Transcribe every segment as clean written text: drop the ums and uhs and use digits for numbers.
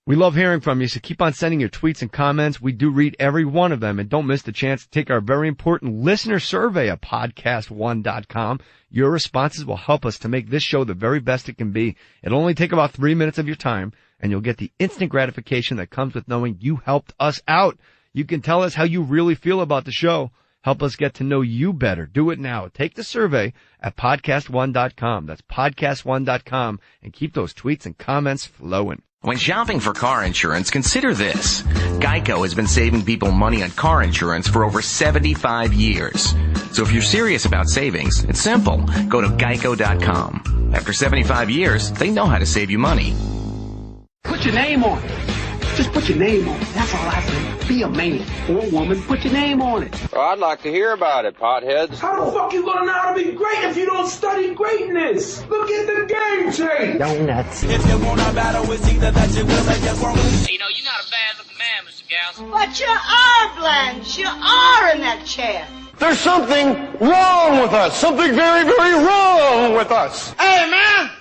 We love hearing from you, so keep on sending your tweets and comments. We do read every one of them, and don't miss the chance to take our very important listener survey at podcast1.com. Your responses will help us to make this show the very best it can be. It'll only take about 3 minutes of your time, and you'll get the instant gratification that comes with knowing you helped us out. You can tell us how you really feel about the show. Help us get to know you better. Do it now. Take the survey at podcast1.com. That's podcast1.com, and keep those tweets and comments flowing. When shopping for car insurance, consider this. Geico has been saving people money on car insurance for over 75 years. So if you're serious about savings, it's simple. Go to geico.com. After 75 years, they know how to save you money. Put your name on it. Just put your name on it. That's all I say. Be a man or a woman. Put your name on it. Well, I'd like to hear about it, potheads. How the fuck you gonna know how to be great if you don't study greatness? Look at the game change. Donuts. If you wanna battle, it's either that you will or just won't. You know, you're not a bad-looking man, Mr. Gals. But you are, Blanche. You are in that chair. There's something wrong with us. Something very, very wrong with us. Hey, man.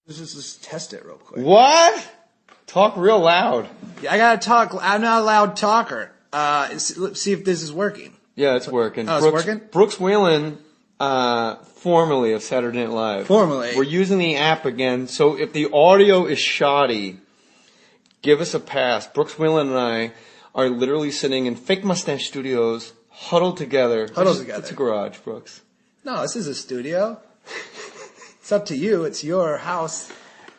Let's just test it real quick. What? Talk real loud. Yeah, I gotta talk. I'm not a loud talker. Let's see if this is working. Yeah, it's working. Oh, it's working? Brooks Wheelan, formerly of Saturday Night Live. Formerly. We're using the app again, so if the audio is shoddy, give us a pass. Brooks Wheelan and I are literally sitting in Fake Mustache Studios, huddled together. Together. It's a garage, Brooks. No, this is a studio. It's up to you. It's your house.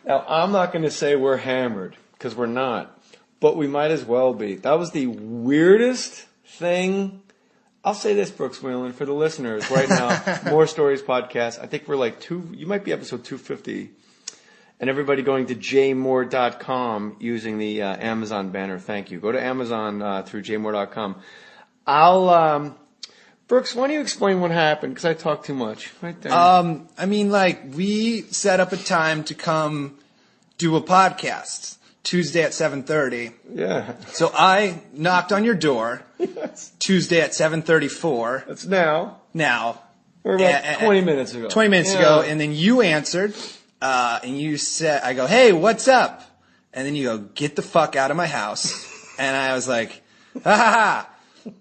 Now, I'm not going to say we're hammered, because we're not. But we might as well be. That was the weirdest thing. I'll say this, Brooks Wheelan, for the listeners right now. More Stories Podcast. I think we're like you might be episode 250. And everybody going to jaymohr.com using the Amazon banner. Thank you. Go to Amazon through jaymohr.com. Brooks, why don't you explain what happened? Because I talk too much. Right there. I mean, we set up a time to come do a podcast Tuesday at 7:30. Yeah. So I knocked on your door. Yes. Tuesday at 7:34. That's now. Or about 20 minutes ago. 20 minutes ago, and then you answered, and you said, I go, hey, what's up? And then you go, get the fuck out of my house. And I was like, ha ha ha.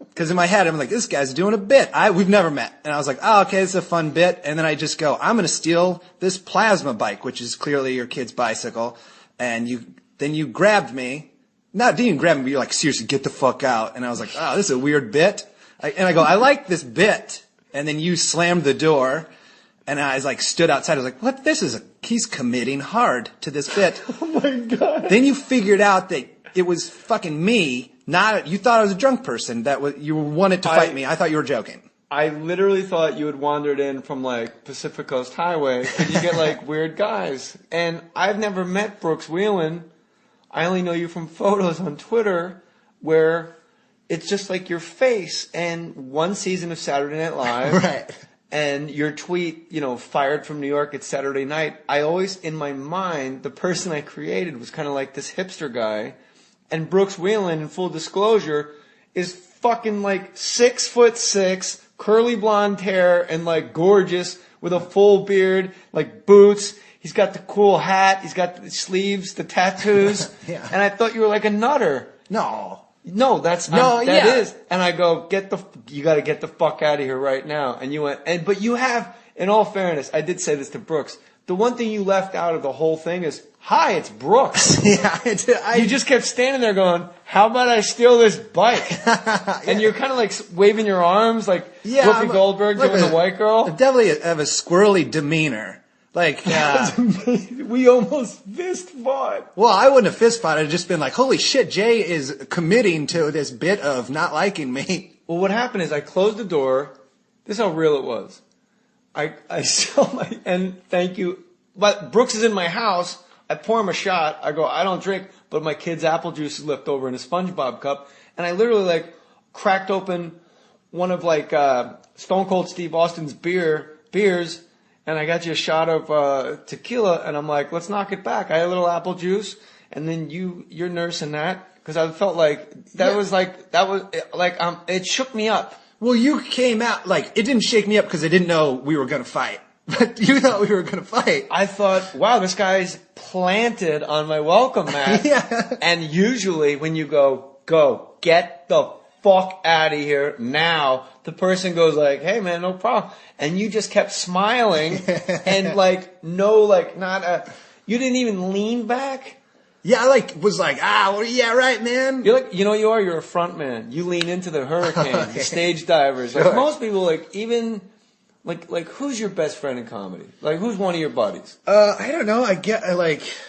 Because in my head, I'm like, this guy's doing a bit. We've never met. And I was like, oh, okay, this is a fun bit. And then I just go, I'm going to steal this plasma bike, which is clearly your kid's bicycle. And then you grabbed me. Didn't even grab me, but you're like, seriously, get the fuck out. And I was like, oh, this is a weird bit. And I go, I like this bit. And then you slammed the door. And I was like, stood outside. I was like, what? He's committing hard to this bit. Oh my God. Then you figured out that it was fucking me. You thought I was a drunk person you wanted to fight me. I thought you were joking. I literally thought you had wandered in from Pacific Coast Highway, and you get weird guys. And I've never met Brooks Wheelan. I only know you from photos on Twitter where it's just like your face and one season of Saturday Night Live. Right. And your tweet, fired from New York, it's Saturday night. I always, in my mind, the person I created was kind of like this hipster guy. And Brooks Wheelan, in full disclosure, is fucking 6'6", curly blonde hair, and gorgeous with a full beard, boots. He's got the cool hat. He's got the sleeves, the tattoos. Yeah. And I thought you were like a nutter. No, that's not. No, that is. And I go, you got to get the fuck out of here right now. And you went, but you have, in all fairness, I did say this to Brooks. The one thing you left out of the whole thing is, hi, it's Brooks. Yeah, you just kept standing there going, how about I steal this bike? Yeah. And you're kind of waving your arms Whoopi Goldberg doing the white girl. I definitely have a squirrely demeanor. We almost fist fought. Well, I wouldn't have fist fought. I'd just been like, holy shit, Jay is committing to this bit of not liking me. Well, what happened is I closed the door. This is how real it was. I saw and thank you. But Brooks is in my house. I pour him a shot. I go, I don't drink, but my kid's apple juice is left over in a SpongeBob cup. And I literally cracked open one of like Stone Cold Steve Austin's beers, and I got you a shot of tequila, and I'm like, let's knock it back. I had a little apple juice, and then you're nursing that because I felt like it shook me up. Well, you came out like it didn't shake me up because I didn't know we were gonna fight. But you thought we were gonna fight. I thought, wow, this guy's planted on my welcome mat. Yeah. And usually when you go, get the fuck out of here now, the person goes like, hey man, no problem. And you just kept smiling and you didn't even lean back. Yeah, I was like, yeah, right, man. You're like, you know what you are? You're a front man. You lean into the hurricane, the stage divers. Like most people, like even, like who's your best friend in comedy? Like who's one of your buddies? I don't know.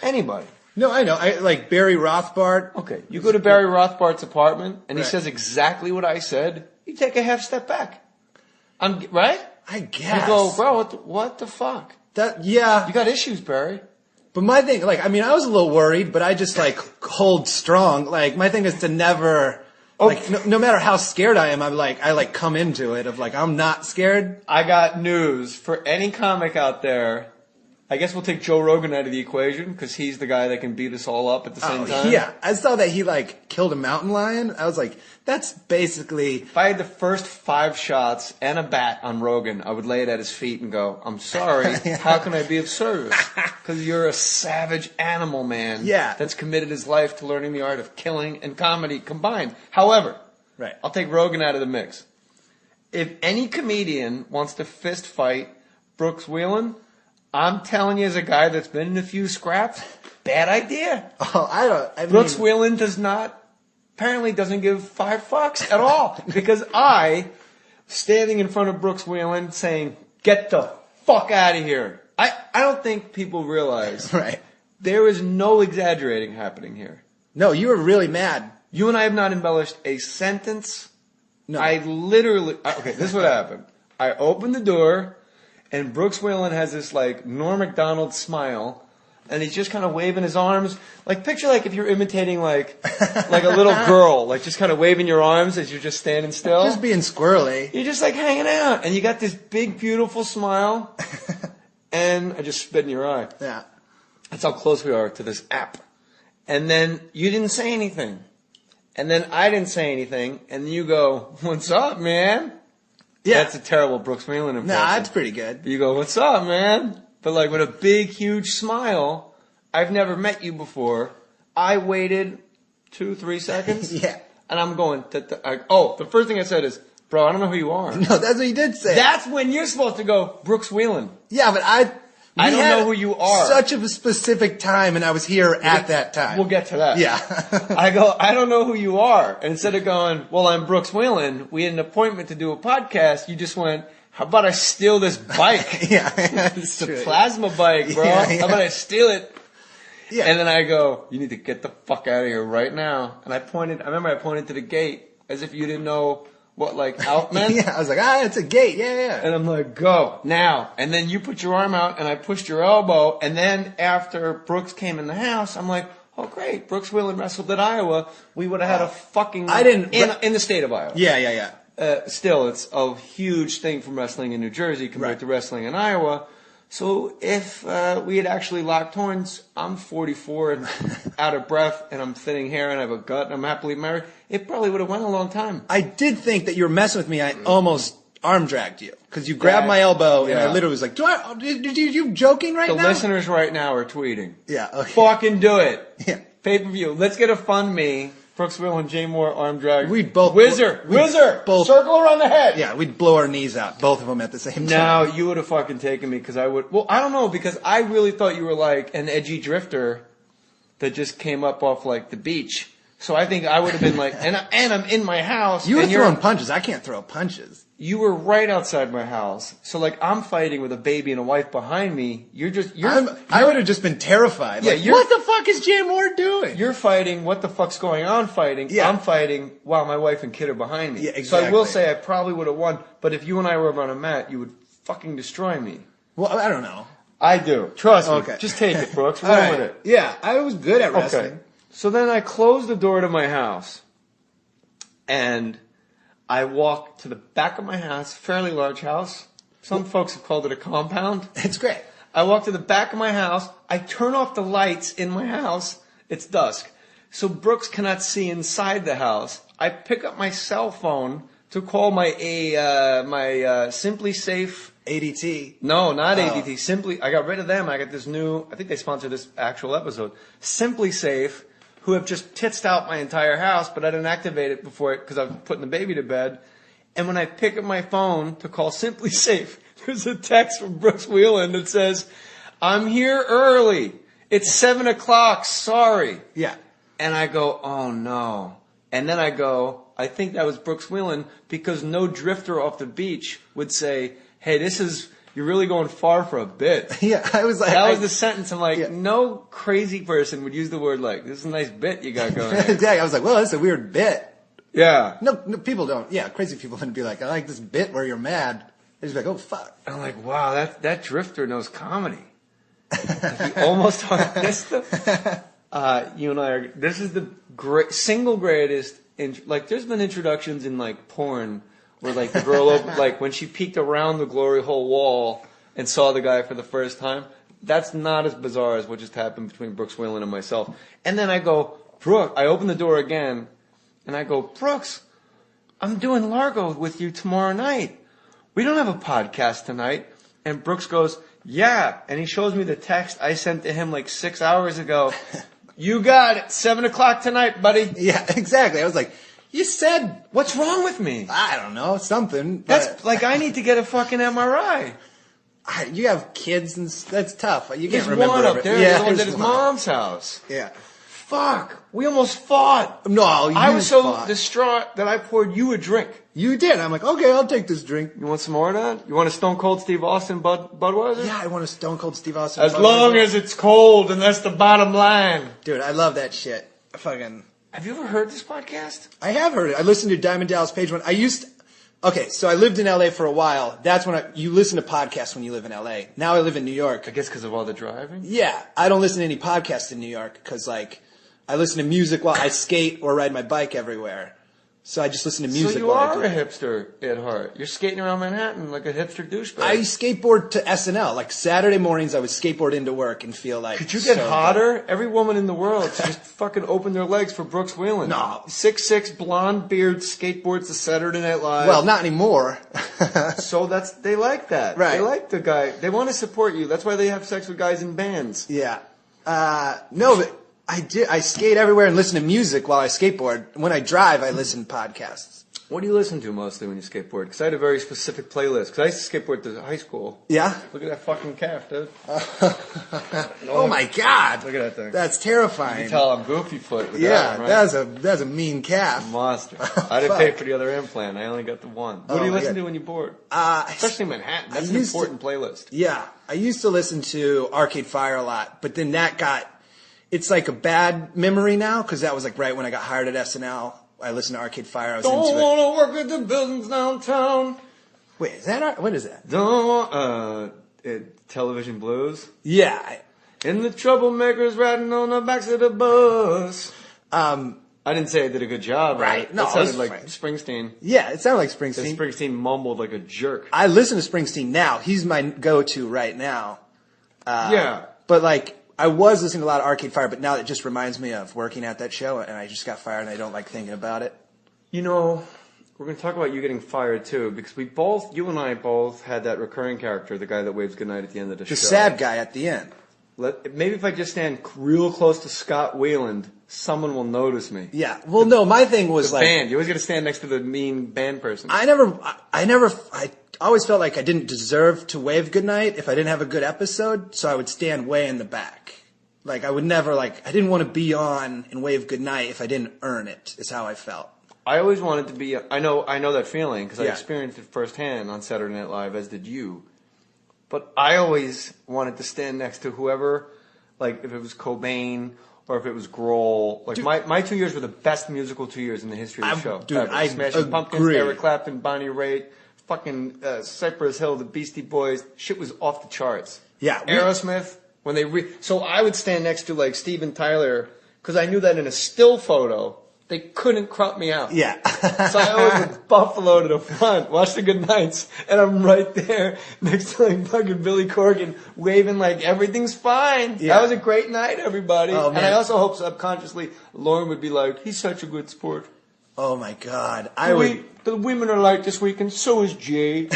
Anybody. No, I know. I like Barry Rothbart. Okay. You go to Barry Rothbart's apartment and he says exactly what I said. You take a half step back. Right? I guess. You go, bro, what the fuck? Yeah. You got issues, Barry. But my thing, I was a little worried, but I just hold strong. Like my thing is to never, no matter how scared I am, I come into it of I'm not scared. I got news for any comic out there. I guess we'll take Joe Rogan out of the equation because he's the guy that can beat us all up at the same time. Yeah, I saw that he killed a mountain lion. I was like, that's basically. If I had the first 5 shots and a bat on Rogan, I would lay it at his feet and go, I'm sorry, how can I be of service? Because you're a savage animal, man. Yeah. That's committed his life to learning the art of killing and comedy combined. However, right. I'll take Rogan out of the mix. If any comedian wants to fist fight Brooks Wheelan, I'm telling you, as a guy that's been in a few scraps, bad idea. Oh, Brooks Wheelan apparently doesn't give 5 fucks at all. Because standing in front of Brooks Wheelan saying, get the fuck out of here. I don't think people realize. Right. There is no exaggerating happening here. No, you were really mad. You and I have not embellished a sentence. No. Okay, this is what happened. I opened the door. And Brooks Wheelan has this Norm Macdonald smile, and he's just kind of waving his arms. Picture if you're imitating like a little girl, just kind of waving your arms as you're just standing still. Just being squirrely. You're just hanging out, and you got this big, beautiful smile, and I just spit in your eye. Yeah. That's how close we are to this app. And then you didn't say anything. And then I didn't say anything, and then you go, what's up, man? Yeah. That's a terrible Brooks Wheelan impression. Nah, that's pretty good. You go, what's up, man? But with a big, huge smile. I've never met you before. I waited 2-3 seconds. Yeah. And I'm going, the first thing I said is, bro, I don't know who you are. No, that's what you did say. That's when you're supposed to go, Brooks Wheelan. Yeah, but I don't know who you are. Such a specific time, and I was here at that time. We'll get to that. Yeah. I go, I don't know who you are. And instead of going, well, I'm Brooks Wheelan, we had an appointment to do a podcast, you just went, how about I steal this bike? Yeah. It's a plasma bike, bro. Yeah. How about I steal it? Yeah. And then I go, you need to get the fuck out of here right now. And I remember I pointed to the gate as if you didn't know what out meant. Yeah, I was like, it's a gate. Yeah. And I'm like, go now. And then you put your arm out and I pushed your elbow. And then after Brooks came in the house, I'm like, oh great, Brooks Wheelan wrestled at Iowa. We would have had a fucking in the state of Iowa. Yeah. Still, it's a huge thing from wrestling in New Jersey compared to wrestling in Iowa. So if we had actually locked horns, I'm 44 and out of breath, and I'm thinning hair, and I have a gut, and I'm happily married, it probably would have went a long time. I did think that you were messing with me. I almost arm dragged you because you grabbed my elbow, and I literally was like, you joking right now? The listeners right now are tweeting. Yeah, okay. Fucking do it. Yeah. Pay-per-view. Let's get a fund me. Brooks Wheelan and Jay Mohr arm drag. We'd both. Whizzer. Both. Circle around the head. Yeah, we'd blow our knees out, both of them at the same time. No, you would have fucking taken me because I would. Well, I don't know because I really thought you were like an edgy drifter that just came up off the beach. So I think I would have been like, and I'm in my house. You were throwing punches. I can't throw punches. You were right outside my house. So I'm fighting with a baby and a wife behind me. I would have just been terrified. Yeah, what the fuck is Jay Mohr doing? You're fighting what the fuck's going on fighting. Yeah. I'm fighting while my wife and kid are behind me. Yeah, exactly. So I will say I probably would have won, but if you and I were over on a mat, you would fucking destroy me. Well, I don't know. I do. Trust me. Okay. Just take it, Brooks. Roll with it. Yeah, I was good at wrestling. Okay. So then I closed the door to my house, and I walk to the back of my house, fairly large house. Some folks have called it a compound. It's great. I walk to the back of my house. I turn off the lights in my house. It's dusk. So Brooks cannot see inside the house. I pick up my cell phone to call my Simply Safe ADT. No, not ADT. Simply, I got rid of them. I got this new, I think they sponsored this actual episode. Simply Safe, who have just titsed out my entire house, but I didn't activate it before it because I was putting the baby to bed. And when I pick up my phone to call Simply Safe, there's a text from Brooks Wheelan that says, I'm here early. It's 7 o'clock. Sorry. Yeah. And I go, oh no. And then I go, I think that was Brooks Wheelan because no drifter off the beach would say, hey, you're really going far for a bit. Yeah, I was like... That was the sentence. I'm like, no crazy person would use the word like, this is a nice bit you got going. Exactly. I was like, well, that's a weird bit. Yeah. No, people don't. Yeah, crazy people wouldn't be like, I like this bit where you're mad. They're just like, oh, fuck. I'm like, wow, that drifter knows comedy. He almost missed them. You and I are, this is the single greatest, there's been introductions in like porn where like the girl, like when she peeked around the glory hole wall and saw the guy for the first time. That's not as bizarre as what just happened between Brooks Wheelan and myself. And then I go, Brooke, I open the door again and I go, Brooks, I'm doing Largo with you tomorrow night. We don't have a podcast tonight. And Brooks goes, yeah. And he shows me the text I sent to him like 6 hours ago. You got it. 7 o'clock tonight, buddy. Yeah, exactly. I was like, you said, what's wrong with me? I don't know, something. That's like, I need to get a fucking MRI. You have kids and that's tough. You There's can't remember. One up there. Yeah, the one's at his mom's house. Yeah. Fuck. We almost fought. No, I was so distraught that I poured you a drink. You did. I'm like, okay, I'll take this drink. You want some more of that? You want a Stone Cold Steve Austin Budweiser? Yeah, I want a Stone Cold Steve Austin As Budweiser. long as it's cold, and that's the bottom line. Dude, I love that shit. Have you ever heard this podcast? I have heard it. I listened to Diamond Dallas Page one. Okay, so I lived in LA for a while. That's when you listen to podcasts when you live in LA. Now I live in New York. I guess because of all the driving? Yeah, I don't listen to any podcasts in New York because I listen to music while I skate or ride my bike everywhere. So I just listen to music. So you while are I do a hipster at heart. You're skating around Manhattan like a hipster douchebag. I skateboard to SNL. Like Saturday mornings, I would skateboard into work and feel like. Could you get hotter? Every woman in the world just fucking open their legs for Brooks Wheelan. No. 6'6", blonde beard, skateboards to Saturday Night Live. Well, not anymore. So they like that. Right. They like the guy. They want to support you. That's why they have sex with guys in bands. Yeah. No, but I skate everywhere and listen to music while I skateboard. When I drive, I listen to podcasts. What do you listen to mostly when you skateboard? Because I had a very specific playlist. Because I used to skateboard to high school. Yeah? Look at that fucking calf, dude. Oh my God. Look at that thing. That's terrifying. You can tell I'm goofy foot with yeah, that one, right? that's a mean calf. Monster. I didn't pay for the other implant. I only got the one. What do you listen to when you board? Especially in Manhattan. That's an important playlist. Yeah. I used to listen to Arcade Fire a lot, but then it's like a bad memory now because that was like right when I got hired at SNL. I listened to Arcade Fire. I was Don't into it. want to work at the buildings downtown. Wait, is that what is that? Don't want Television Blues. Yeah. And the troublemakers riding on the backs of the bus. I didn't say I did a good job. Right. No, it sounded like Springsteen. Yeah, it sounded like Springsteen. Springsteen mumbled like a jerk. I listen to Springsteen now. He's my go-to right now. Yeah. But I was listening to a lot of Arcade Fire, but now it just reminds me of working at that show, and I just got fired, and I don't like thinking about it. You know, we're going to talk about you getting fired, too, because you and I both had that recurring character, the guy that waves goodnight at the end of the show. The sad guy at the end. Maybe if I just stand real close to Scott Wheeland, someone will notice me. Yeah. Well, no, my thing was band. You always got to stand next to the mean band person. I always felt like I didn't deserve to wave goodnight if I didn't have a good episode, so I would stand way in the back. I didn't want to be on and wave goodnight if I didn't earn it, is how I felt. I always wanted to be, I know that feeling because I experienced it firsthand on Saturday Night Live, as did you. But I always wanted to stand next to whoever, if it was Cobain or if it was Grohl. My 2 years were the best musical 2 years in the history of the show. Dude, I Smashing Pumpkins, agree. Eric Clapton, Bonnie Raitt, fucking Cypress Hill, the Beastie Boys. Shit was off the charts. Yeah. Aerosmith, so I would stand next to Steven Tyler because I knew that in a still photo they couldn't crop me out. Yeah. So I always would buffalo to the front, watch the good nights, and I'm right there next to like fucking Billy Corgan waving like everything's fine. Yeah. That was a great night, everybody. Oh, man. And I also hope subconsciously Lauren would be like, he's such a good sport. Oh my God. The women are like this week, and so is Jay.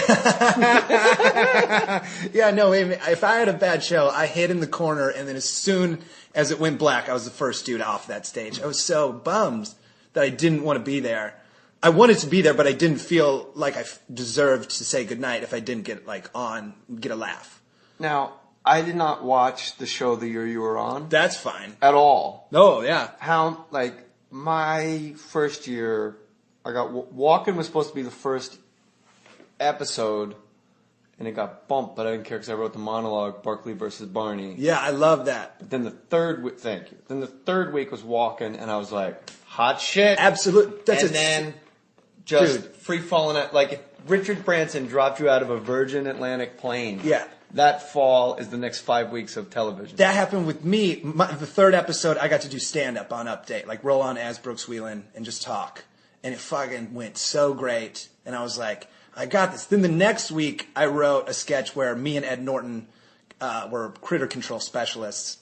Yeah, no, if I had a bad show, I hid in the corner, and then as soon as it went black, I was the first dude off that stage. I was so bummed that I didn't want to be there. I wanted to be there, but I didn't feel like I deserved to say goodnight if I didn't get a laugh. Now, I did not watch the show the year you were on. That's fine. At all. Oh, yeah. How, like, my first year, I got, Walken was supposed to be the first episode, and it got bumped, but I didn't care because I wrote the monologue, Barkley versus Barney. Yeah, I love that. But then the third week, thank you. Then the third week was Walken, and I was like, hot shit. Absolutely. And then just free falling out, like if Richard Branson dropped you out of a Virgin Atlantic plane. Yeah. That fall is the next 5 weeks of television. That happened with me. The third episode, I got to do stand-up on Update, like roll on as Brooks Wheelan and just talk. And it fucking went so great. And I was like, I got this. Then the next week, I wrote a sketch where me and Ed Norton were critter control specialists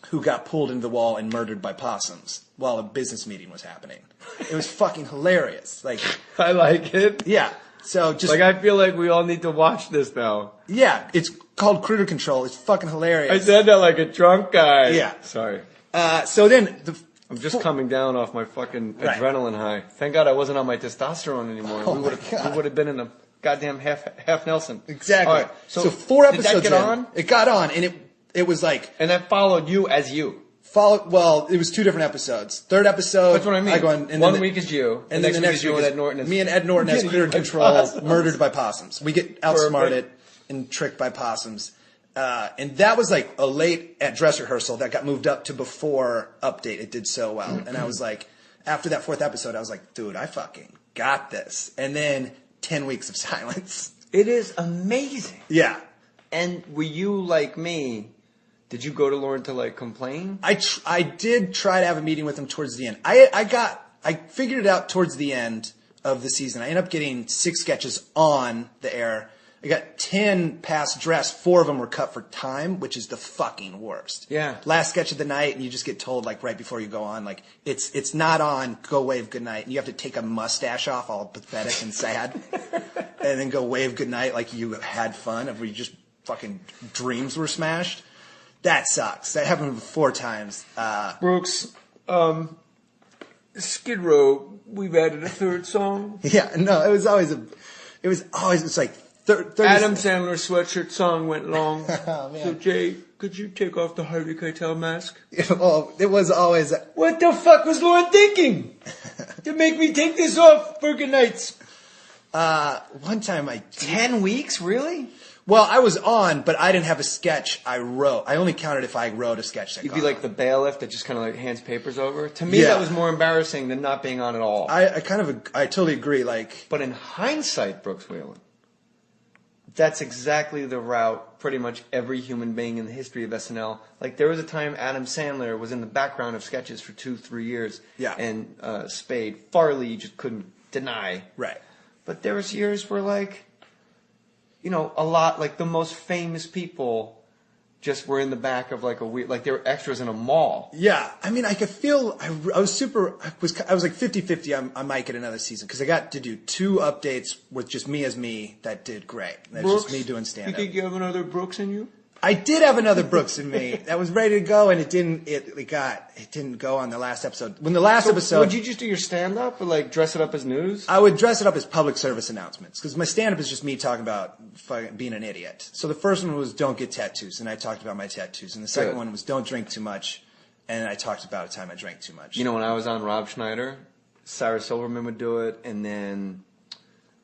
who got pulled into the wall and murdered by possums while a business meeting was happening. It was fucking hilarious. Like, I like it. Yeah. So just like, I feel like we all need to watch this now. Yeah, it's called Critter Control. It's fucking hilarious. I said that like a drunk guy. Yeah. Sorry. So then I'm just coming down off my fucking adrenaline high. Thank God I wasn't on my testosterone anymore. Oh we would have been in a goddamn half Nelson. Exactly. All right. So 4 episodes did that get on? It got on, and it was like, and that followed you as you. Well, it was 2 different episodes. Third episode, that's what I mean. I go on, and one week is you, and then the next week is Ed Norton. Me and Ed Norton as Critter Control, murdered by possums. We get outsmarted and tricked by possums. And that was like a late at dress rehearsal that got moved up to before Update. It did so well. And I was like, after that 4th episode, I was like, dude, I fucking got this. And then 10 weeks of silence. It is amazing. Yeah. And were you like me? Did you go to Lauren to like complain? I did try to have a meeting with him towards the end. I figured it out towards the end of the season. I ended up getting 6 sketches on the air. I got 10 past dress. 4 of them were cut for time, which is the fucking worst. Yeah. Last sketch of the night, and you just get told like right before you go on, like it's not on. Go wave goodnight, and you have to take a mustache off, all pathetic and sad, and then go wave goodnight like you had fun, or you just fucking dreams were smashed. That sucks. That happened 4 times. Brooks, Skid Row, we've added a 3rd song. Yeah, no, it was always it's like 30 Adam Sandler's sweatshirt song went long. Oh, man. So Jay, could you take off the Harvey Keitel mask? Well, it was always. What the fuck was Lauren thinking? To make me take this off for good nights. One time 10 weeks, really? Well, I was on, but I didn't have a sketch I wrote. I only counted if I wrote a sketch. You'd be like the bailiff that just kind of like hands papers over. To me, that was more embarrassing than not being on at all. I totally agree. Like, but in hindsight, Brooks Wheelan, that's exactly the route pretty much every human being in the history of SNL. Like, there was a time Adam Sandler was in the background of sketches for 2-3 years. Yeah. And Spade, Farley, you just couldn't deny. Right. But there was years where, like, you know, a lot, like the most famous people just were in the back of like like they were extras in a mall. Yeah. I mean, I could feel, I was like 50-50 I might get another season because I got to do 2 updates with just me as me that did great. That's Brooks, just me doing stand-up. You think you have another Brooks in you? I did have another Brooks in me that was ready to go, and it didn't go on the last episode. When the last episode, would you just do your stand up or like dress it up as news? I would dress it up as public service announcements because my stand up is just me talking about being an idiot. So the first one was don't get tattoos, and I talked about my tattoos, and the second one was don't drink too much, and I talked about a time I drank too much. You know, when I was on Rob Schneider, Sarah Silverman would do it, and then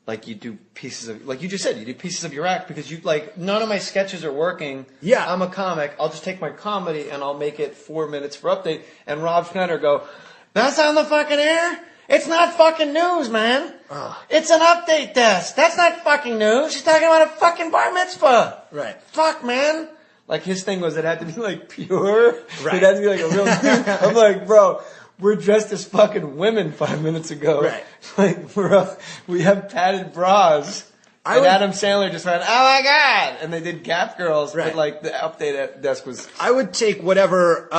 like you do pieces of, like you just said, you do pieces of your act because you like none of my sketches are working. Yeah, I'm a comic. I'll just take my comedy and I'll make it 4 minutes for update. And Rob Schneider go, that's on the fucking air. It's not fucking news, man. It's an update desk. That's not fucking news. She's talking about a fucking bar mitzvah. Right. Fuck, man. Like his thing was it had to be like pure. Right. It had to be like a real. I'm like, bro. we're dressed as fucking women 5 minutes ago. Right. Like we have padded bras. And Adam Sandler just went, oh my God! And they did Gap Girls, right. But like the update desk was... I would take whatever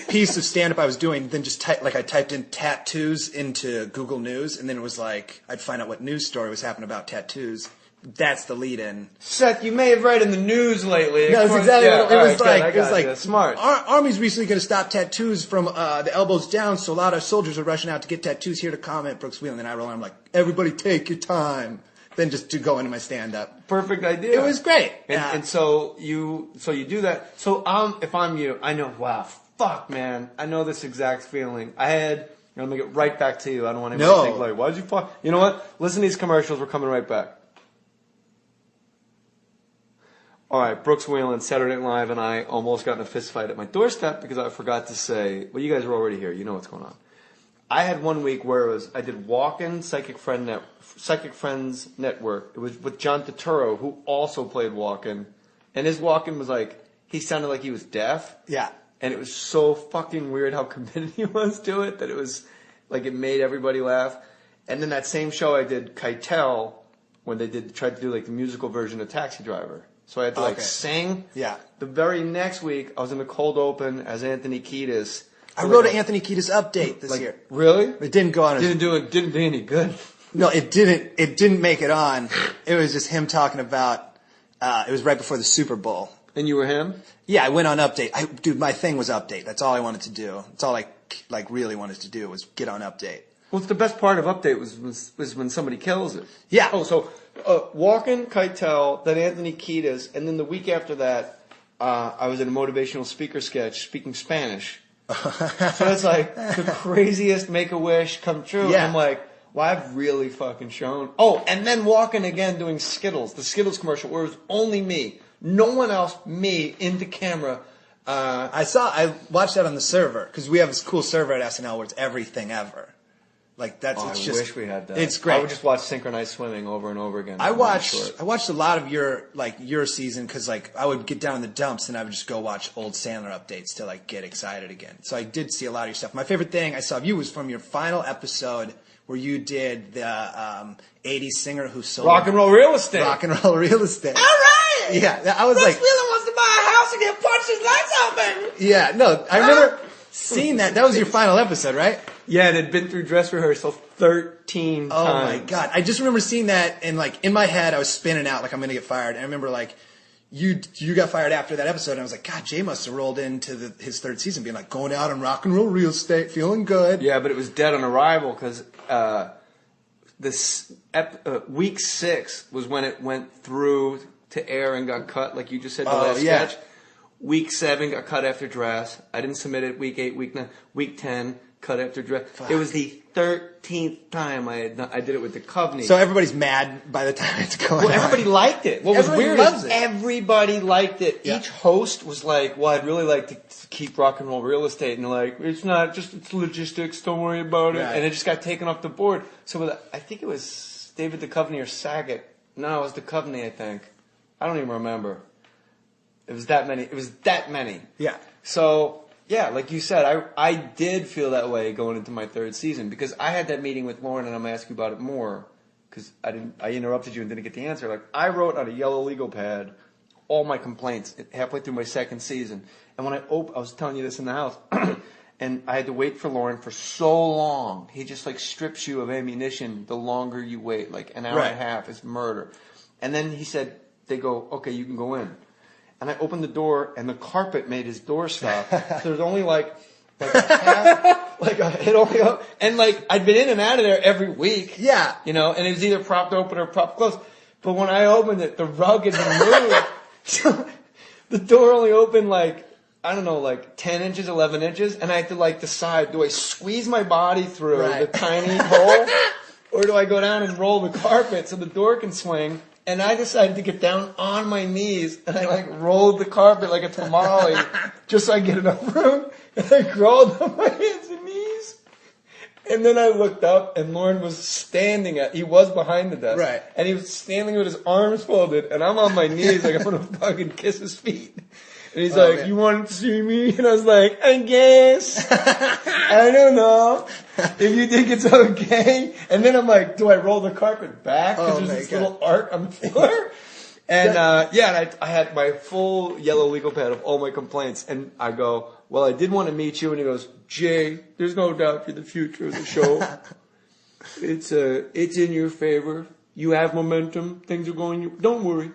piece of stand-up I was doing, then just I typed in tattoos into Google News, and then it was like, I'd find out what news story was happening about tattoos. That's the lead-in. Seth, you may have read in the news lately. No, that's exactly what it was like. It was like smart. Our Army's recently going to stop tattoos from the elbows down, so a lot of soldiers are rushing out to get tattoos. Here to comment, Brooks Wheelan. And I roll on, I'm like, everybody take your time. Then just to go into my stand-up. Perfect idea. It was great. And so you do that. So if I'm you, I know, wow, fuck, man. I know this exact feeling. I'm going to get right back to you. I don't want anyone to think like, why'd you fuck? You know what? Listen to these commercials. We're coming right back. All right, Brooks Wheelan, Saturday Night Live, and I almost got in a fist fight at my doorstep because I forgot to say, well, you guys are already here. You know what's going on. I had 1 week where I did Walk-In Psychic Friends Network. It was with John Turturro, who also played Walk-In. And his Walk-In was like, he sounded like he was deaf. Yeah. And it was so fucking weird how committed he was to it that it was like it made everybody laugh. And then that same show I did Keitel when they tried to do like the musical version of Taxi Driver. So I had to sing. Yeah. The very next week, I was in the cold open as Anthony Kiedis. I wrote an Anthony Kiedis update this year. Really? It didn't go on. Didn't do any good. No, it didn't. It didn't make it on. It was just him talking about. It was right before the Super Bowl. And you were him? Yeah, I went on update. Dude, my thing was update. That's all I wanted to do. That's all I really wanted to do was get on update. Well, it's the best part of update was when somebody kills it. Yeah. Oh, so Walk-In, Keitel, then Anthony Kiedis, and then the week after that, I was in a motivational speaker sketch speaking Spanish. So it's like the craziest Make-A-Wish come true. Yeah. I'm like, well, I've really fucking shown. Oh, and then Walking again doing Skittles, the Skittles commercial where it was only me. No one else, me, in the camera. I watched that on the server because we have this cool server at SNL where it's everything ever. Like that's I wish we had that. It's great. I would just watch synchronized swimming over and over again. I watched a lot of your season because I would get down in the dumps and I would just go watch old Sandler updates to get excited again. So I did see a lot of your stuff. My favorite thing I saw of you was from your final episode where you did the 80s singer who sold rock and roll real estate. Rock and roll real estate. All right. Yeah, I was like, Wheelan wants to buy a house and get punched his lights out, baby. Yeah, no, I remember seeing that. That was your final episode, right? Yeah, it had been through dress rehearsal 13 times. Oh my God. I just remember seeing that and in my head I was spinning out like I'm going to get fired. And I remember you got fired after that episode and I was like, God, Jay must have rolled into his third season being like going out on rock and roll real estate, feeling good. Yeah, but it was dead on arrival because week 6 was when it went through to air and got cut like you just said the last sketch. Week 7 got cut after dress. I didn't submit it week 8, week 9, week 10. Cut after dress. Fuck. It was the 13th time I did it with the Coveney. So everybody's mad by the time it's going on. Everybody liked it. What was weird is everybody liked it. Yeah. Each host was like, well, I'd really like to keep rock and roll real estate. And they're like, it's logistics, don't worry about it. Right. And it just got taken off the board. So I think it was David Duchovny or Saget. No, it was Duchovny, I think. I don't even remember. It was that many. Yeah. So... yeah, like you said, I did feel that way going into my third season because I had that meeting with Lauren, and I'm going to ask you about it more because I interrupted you and didn't get the answer. I wrote on a yellow legal pad all my complaints halfway through my second season, and when I was telling you this in the house, and I had to wait for Lauren for so long. He just strips you of ammunition the longer you wait, an hour and a half is murder. And then he said, they go, okay, you can go in. And I opened the door, and the carpet made his door stop. So there's only half, it only, and I'd been in and out of there every week. Yeah. And it was either propped open or propped closed. But when I opened it, the rug had been moved. So the door only opened 10 inches, 11 inches, and I had to decide, do I squeeze my body through the tiny hole, or do I go down and roll the carpet so the door can swing? And I decided to get down on my knees, and I rolled the carpet like a tamale, just so I get enough room. And I crawled on my hands and knees. And then I looked up, and Lauren was he was behind the desk. Right. And he was standing with his arms folded, and I'm on my knees like I'm going to fucking kiss his feet. And he's like, man. You wanted to see me? And I was like, I guess. I don't know. If you think it's okay. And then I'm like, do I roll the carpet back? Because there's this little art on the floor. And, and I had my full yellow legal pad of all my complaints. And I go, well, I did want to meet you. And he goes, Jay, there's no doubt you're the future of the show. It's in your favor. You have momentum. Things are going, don't worry.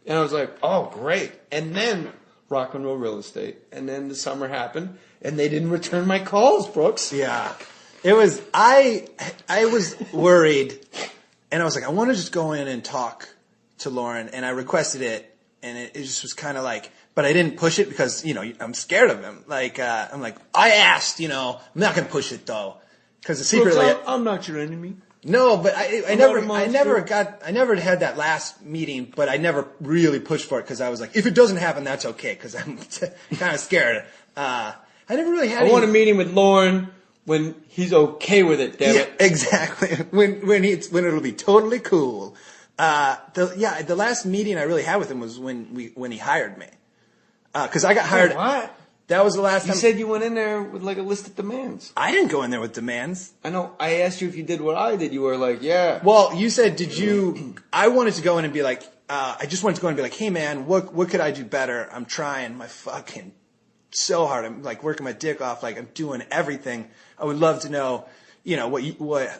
And I was like, oh, great. And then rock and roll real estate. And then the summer happened and they didn't return my calls, Brooks. Yeah. It was, I was worried and I was like, I want to just go in and talk to Lauren, and I requested it, and it just was kind of like, but I didn't push it because, I'm scared of him. Like, I'm like, I asked, I'm not going to push it though. Cause secretly, Brooks, I'm not your enemy. No, but I never had that last meeting, but I never really pushed for it because I was like, if it doesn't happen, that's okay. Cause I'm kind of scared. I never really had I want a meeting with Lauren when he's okay with it, damn it. Exactly. When it'll be totally cool. The last meeting I really had with him was when he hired me. Cause I got hired. What? That was the last time. You said you went in there with like a list of demands. I didn't go in there with demands. I know. I asked you if you did what I did. You were like, yeah. Well, you said, I wanted to go in and be like, I just wanted to go in and be like, hey man, what could I do better? I'm trying my fucking so hard. I'm like working my dick off. Like I'm doing everything. I would love to know,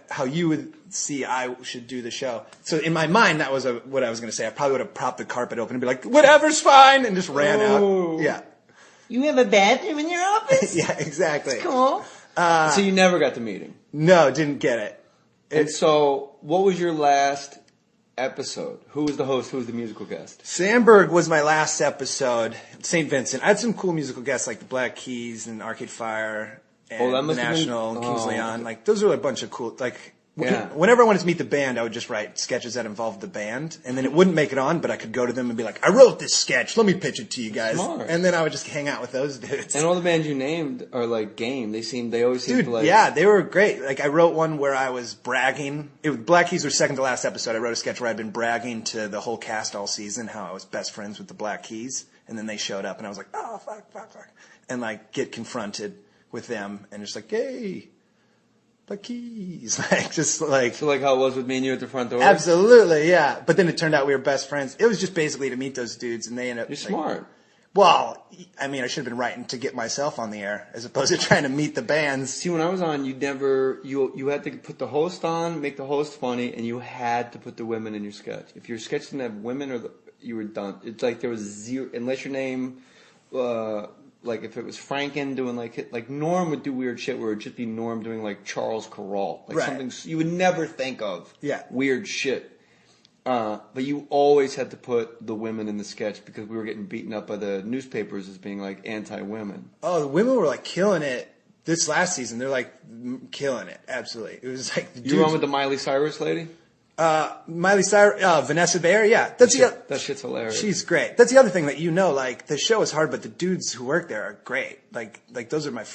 how you would see I should do the show. So in my mind, that was what I was going to say. I probably would have propped the carpet open and be like, whatever's fine, and just ran out. Yeah. You have a bathroom in your office? Yeah, exactly. That's cool. So you never got the meeting? No, didn't get it. And so, what was your last episode? Who was the host? Who was the musical guest? Sandberg was my last episode. St. Vincent. I had some cool musical guests like the Black Keys and Arcade Fire and the National and Kings Leon. Like those were a bunch of cool. Like whenever I wanted to meet the band, I would just write sketches that involved the band, and then it wouldn't make it on, but I could go to them and be like, "I wrote this sketch. Let me pitch it to you guys." Smart. And then I would just hang out with those dudes. And all the bands you named are like game. They always seem to like. Yeah, they were great. Like I wrote one where I was bragging. Black Keys were second to last episode. I wrote a sketch where I'd been bragging to the whole cast all season how I was best friends with the Black Keys, and then they showed up, and I was like, "Oh fuck," and like get confronted with them, and just like, "Hey, Black Keys," like just like so, like how it was with me and you at the front door. Absolutely, yeah. But then it turned out we were best friends. It was just basically to meet those dudes, and they ended up. You're smart. Well, I mean, I should have been writing to get myself on the air as opposed to trying to meet the bands. See, when I was on, you had to put the host on, make the host funny, and you had to put the women in your sketch. If your sketch didn't have women, you were done. It's like there was zero, unless your name. Like if it was Franken doing like Norm would do weird shit where it would just be Norm doing like Charles Carroll, like something you would never think of. Yeah. Weird shit. But you always had to put the women in the sketch because we were getting beaten up by the newspapers as being like anti-women. Oh, the women were like killing it this last season. They're like killing it. Absolutely. It was like the you were on with the Miley Cyrus lady? Miley Cyrus, Vanessa Bayer, yeah. That shit's hilarious. She's great. That's the other thing that like, the show is hard, but the dudes who work there are great. Like those are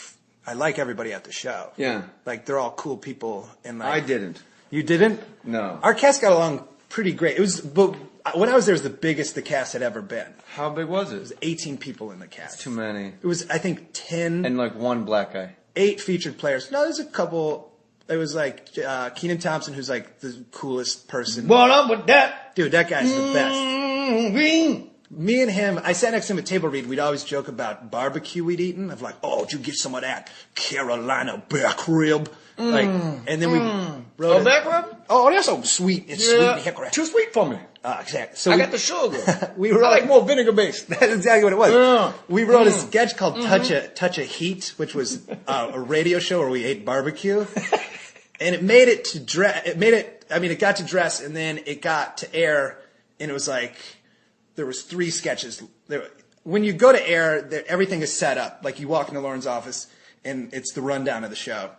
I like everybody at the show. Yeah. Like, they're all cool people. And like. I didn't. You didn't? No. Our cast got along pretty great. But when I was there, it was the biggest the cast had ever been. How big was it? It was 18 people in the cast. That's too many. It was, I think, 10. And like one black guy. 8 featured players. No, there's a couple. It was like Kenan Thompson, who's like the coolest person. What up with that? Dude, that guy's the best. Me and him, I sat next to him at table read. We'd always joke about barbecue we'd eaten. Of like, oh, did you get some of that Carolina back rib? Like, and then we wrote back rib? Oh, that's so sweet. It's sweet and hickory. Too sweet for me. Exactly. So I got the sugar. I like more vinegar based. That's exactly what it was. We wrote a sketch called Touch of Heat, which was a radio show where we ate barbecue. And it made it to dress. It got to dress, and then it got to air, and it was like there was 3 sketches. When you go to air, everything is set up. Like you walk into Lauren's office, and it's the rundown of the show.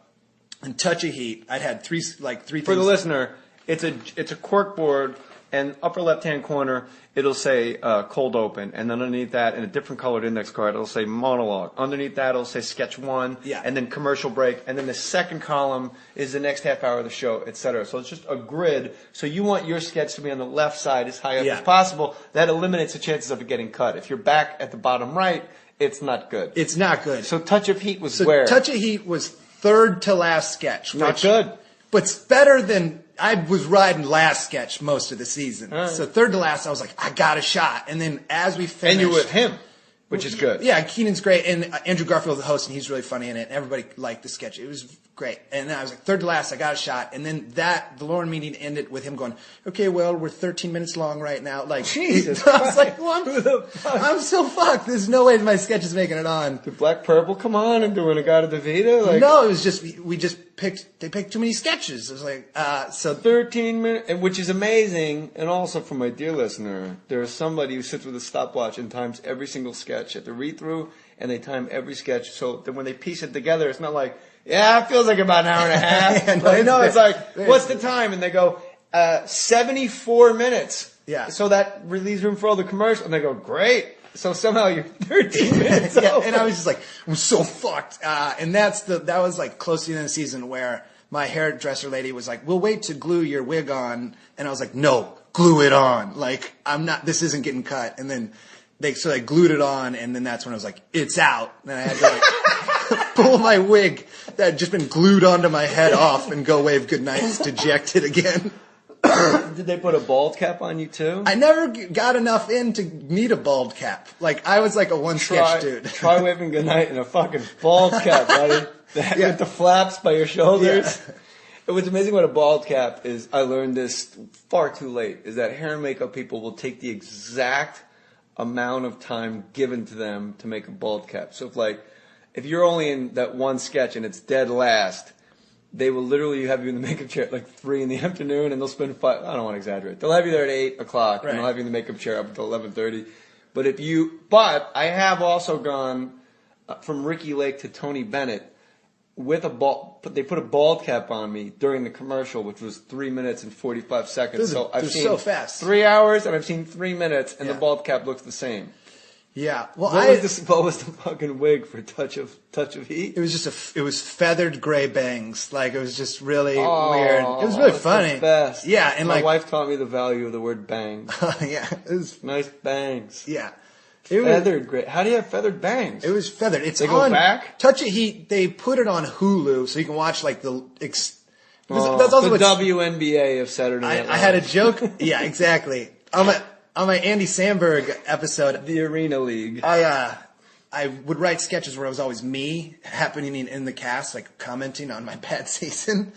And Touch of Heat, I'd had three things. For the listener, it's a cork board, and upper left-hand corner, it'll say cold open, and then underneath that, in a different colored index card, it'll say monologue. Underneath that, it'll say sketch 1, and then commercial break, and then the second column is the next half hour of the show, etc. So it's just a grid. So you want your sketch to be on the left side as high up as possible. That eliminates the chances of it getting cut. If you're back at the bottom right, it's not good. It's not good. So Touch of Heat was where? Touch of Heat was third to last sketch. Not good. But it's better than... I was riding last sketch most of the season. So third to last, I was like, I got a shot. And then as we finished... And you're with him, which is good. Yeah, Keenan's great. And Andrew Garfield, the host, and he's really funny in it. And everybody liked the sketch. It was great. And then I was like, third to last, I got a shot. And then the Lauren meeting ended with him going, okay, well, we're 13 minutes long right now. Like, Jesus I was like, well, I'm so fucked. There's no way my sketch is making it on. Did Black Purple come on and doing a Gata de Vida? Like, no, it was just, they picked too many sketches. It was like, so 13 minutes, which is amazing. And also for my dear listener, there's somebody who sits with a stopwatch and times every single sketch at the read through, and they time every sketch so that when they piece it together, it's not like, yeah, it feels like about an hour and a half. It's like, what's the time? And they go, 74 minutes. Yeah. So that relieves room for all the commercials. And they go, great. So somehow you're 13 minutes over. And I was just like, I'm so fucked. And that was like close to the end of the season where my hairdresser lady was like, we'll wait to glue your wig on. And I was like, no, glue it on. Like, this isn't getting cut. And then they glued it on. And then that's when I was like, it's out. And I had to like pull my wig that had just been glued onto my head off and go wave goodnight, deject it again. Did they put a bald cap on you too? I never got enough in to need a bald cap. Like, I was like a one sketch dude. Try waving goodnight in a fucking bald cap, buddy. With the flaps by your shoulders. Yeah. What's amazing about a bald cap is, I learned this far too late, is that hair and makeup people will take the exact amount of time given to them to make a bald cap. So if you're only in that one sketch and it's dead last, they will literally have you in the makeup chair at like 3 in the afternoon, and they'll spend 5. I don't want to exaggerate. They'll have you there at 8 o'clock, and they'll have you in the makeup chair up until 11:30. But I have also gone from Ricky Lake to Tony Bennett with a bald. They put a bald cap on me during the commercial, which was 3 minutes and 45 seconds. So I've seen so fast. 3 hours, and I've seen 3 minutes, and the bald cap looks the same. Yeah. Well, what was the fucking wig for Touch of Heat? It was it was feathered gray bangs. Like, it was just really weird. It was really funny. The best. Yeah, and my wife taught me the value of the word bang. Yeah, it was nice bangs. Yeah. Feathered gray. How do you have feathered bangs? It was feathered. They go back? Touch of Heat, they put it on Hulu so you can watch like that's also the WNBA of Saturday Night Live. I had a joke. Yeah, exactly. On my Andy Samberg episode, the Arena League, I would write sketches where it was always me happening in the cast, like commenting on my bad season.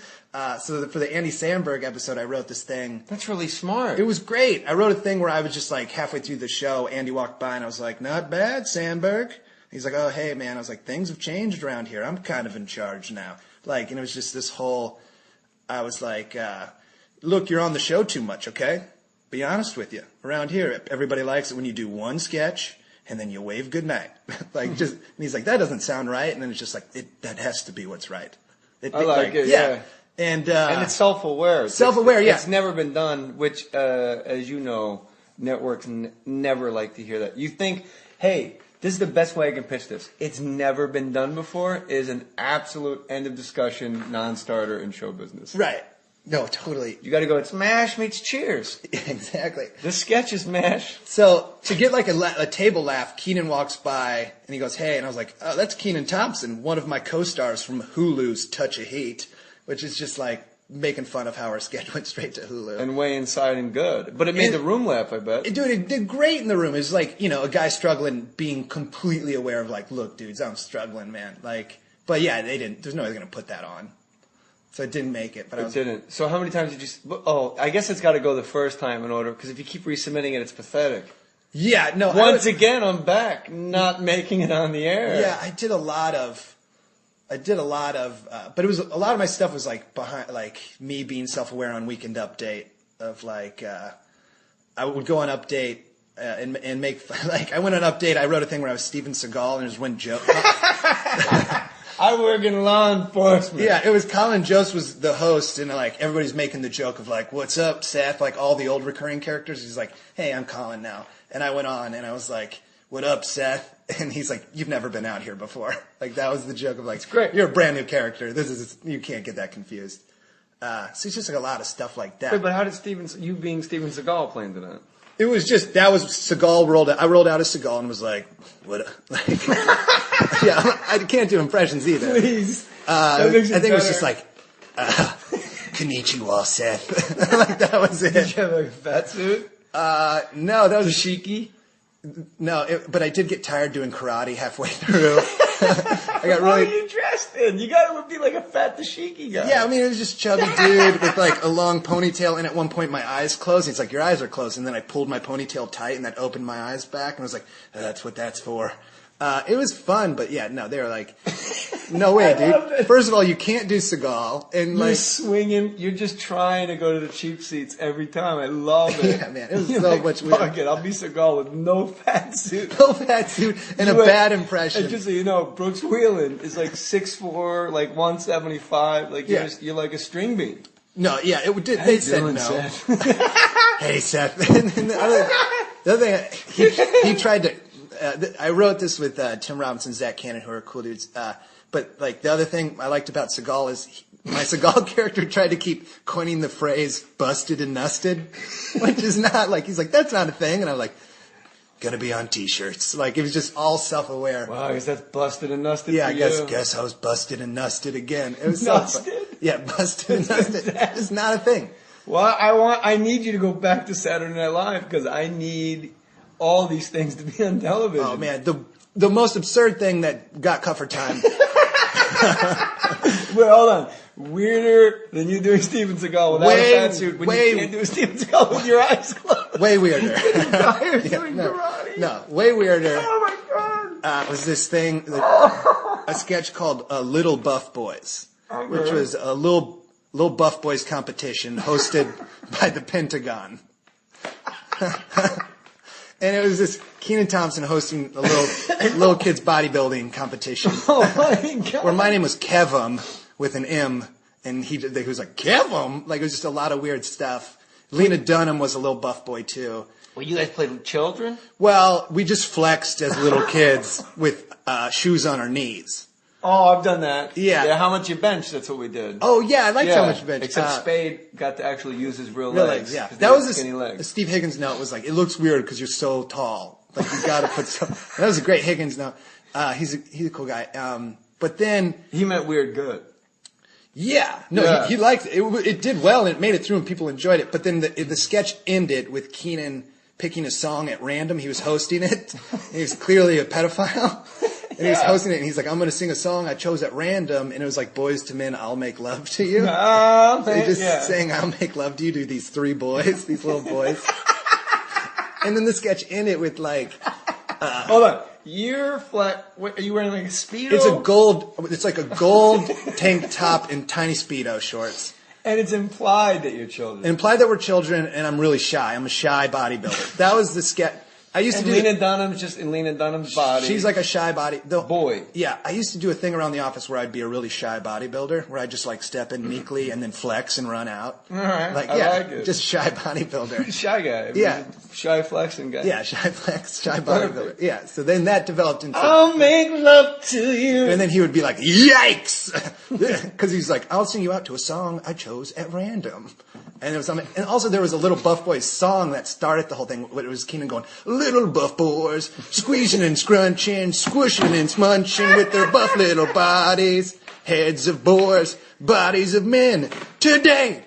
So for the Andy Samberg episode, I wrote this thing. That's really smart. It was great. I wrote a thing where I was just like halfway through the show, Andy walked by and I was like, not bad, Samberg. He's like, oh, hey, man. I was like, things have changed around here. I'm kind of in charge now. Like, and it was just this whole, I was like, look, you're on the show too much, okay? Be honest with you. Around here, everybody likes it when you do one sketch and then you wave goodnight. And he's like, that doesn't sound right. And then it's just like, that has to be what's right. I like it, yeah. And it's self-aware. Self-aware, yeah. It's never been done, which, as you know, networks never like to hear that. You think, hey, this is the best way I can pitch this. It's never been done before is an absolute end of discussion, non-starter in show business. Right. No, totally. You got to go, it's MASH meets Cheers. Exactly. The sketch is MASH. So to get like a table laugh, Keenan walks by and he goes, hey, and I was like, oh, that's Keenan Thompson, one of my co-stars from Hulu's Touch of Heat, which is just like making fun of how our sketch went straight to Hulu. And way inside and good. But it made the room laugh, I bet. Dude, it did great in the room. It was like, a guy struggling, being completely aware of like, look, dudes, I'm struggling, man. Like, but yeah, there's no way they're going to put that on. So it didn't make it. But it didn't. So how many times did you... Oh, I guess it's got to go the first time in order, because if you keep resubmitting it, it's pathetic. Yeah, no. Once again, I'm back, not making it on the air. Yeah, I did a lot of... but it was, a lot of my stuff was like behind, like me being self-aware on Weekend Update of like, I would go on Update, and make, like, I went on Update, I wrote a thing where I was Steven Seagal and just went joke. I work in law enforcement. Yeah, it was Colin Jost was the host, and like everybody's making the joke of like, "What's up, Seth?" Like all the old recurring characters. He's like, "Hey, I'm Colin now," and I went on and I was like, "What up, Seth?" And he's like, "You've never been out here before." Like that was the joke of like, it's great. You're a brand new character. You can't get that confused. So it's just like a lot of stuff like that. Wait, but how did you being Steven Seagal play into that? It was just, that was Seagal rolled out. I rolled out as Seagal and was like, what? Like, yeah, I can't do impressions either. Please. I think it was just like, konnichiwa, Seth. Like that was it. Did you have like a fat suit? No, that was Dashiki? No, but I did get tired doing karate halfway through. I got really. What are you dressed in? You gotta be like a fat dashiki guy. Yeah, I mean, it was just chubby dude with like a long ponytail, and at one point my eyes closed. And it's like, your eyes are closed, and then I pulled my ponytail tight, and that opened my eyes back, and I was like, that's what that's for. It was fun, but yeah, no, they were like, no way, dude. First of all, you can't do Seagal, and you're like swinging. You're just trying to go to the cheap seats every time. I love it. Yeah, man, it was so much weird. Fuck it, I'll be Seagal with no fat suit. No fat suit and a bad impression. And just so you know, Brooks Wheelan is like 6'4", like 175. Like you're like a string bean. No, yeah, they said no. Seth? Hey, Seth. And the other thing, he tried to. I wrote this with Tim Robinson, Zach Cannon, who are cool dudes. But like the other thing I liked about Seagal is my Seagal character tried to keep coining the phrase "busted and nusted," which is not like, he's like, that's not a thing, and I'm like, gonna be on T-shirts. Like it was just all self-aware. Wow, is that busted and nusted? Yeah, for guess I was busted and nusted again. It was nusted. Yeah, busted and nusted. It's not a thing. Well, I need you to go back to Saturday Night Live because I need all these things to be on television. Oh man, the most absurd thing that got cut for time. Wait, hold on. Weirder than you doing Steven Seagal without a fat suit when you can't do a Steven Seagal with your eyes closed. Way weirder. Doing karate. No, way weirder. Oh my god. Was this thing, a sketch called Little Buff Boys, which was a little Buff Boys competition hosted by the Pentagon. And it was this Kenan Thompson hosting a little kids bodybuilding competition. Oh my god! Where my name was Kevum with an M, and he was like, Kevum? Like it was just a lot of weird stuff. Lena Dunham was a little buff boy too. Well, you guys played with children? Well, we just flexed as little kids with shoes on our knees. Oh, I've done that. Yeah. How much you bench? That's what we did. Oh yeah, I liked how much you bench. Except Spade got to actually use his real legs. legs. Yeah, that was skinny legs. Steve Higgins note was like, it looks weird because you're so tall. Like you got to put some. That was a great Higgins note. He's a cool guy. But then he meant weird good. Yeah, no, he liked it. It did well and it made it through and people enjoyed it. But then the sketch ended with Kenan picking a song at random. He was hosting it. He was clearly a pedophile. And he was hosting it, and he's like, I'm going to sing a song I chose at random, and it was like, Boys to Men, I'll Make Love to You. Oh, so he just sang, I'll make love to you to these three boys, these little boys. And then the sketch ended with like... Hold on. You're flat... Are you wearing like a Speedo? It's like a gold tank top and tiny Speedo shorts. And it's implied that you're children. Implied that we're children, and I'm really shy. I'm a shy bodybuilder. That was the sketch... I used to do Lena Dunham's just in Lena Dunham's body. She's like a shy body. Boy. Yeah, I used to do a thing around the office where I'd be a really shy bodybuilder, where I'd just like step in meekly and then flex and run out. All right, like it. Just shy bodybuilder. Shy guy. Yeah. Shy flexing guy. Yeah, shy flex, shy bodybuilder. Yeah, so then that developed into... I'll make love to you. And then he would be like, yikes! Because he's like, I'll sing you out to a song I chose at random. And also there was a Little Buff Boys song that started the whole thing. It was Kenan going, Little Buff Boys, squeezing and scrunching, squishing and smunching with their buff little bodies, heads of boys, bodies of men, today.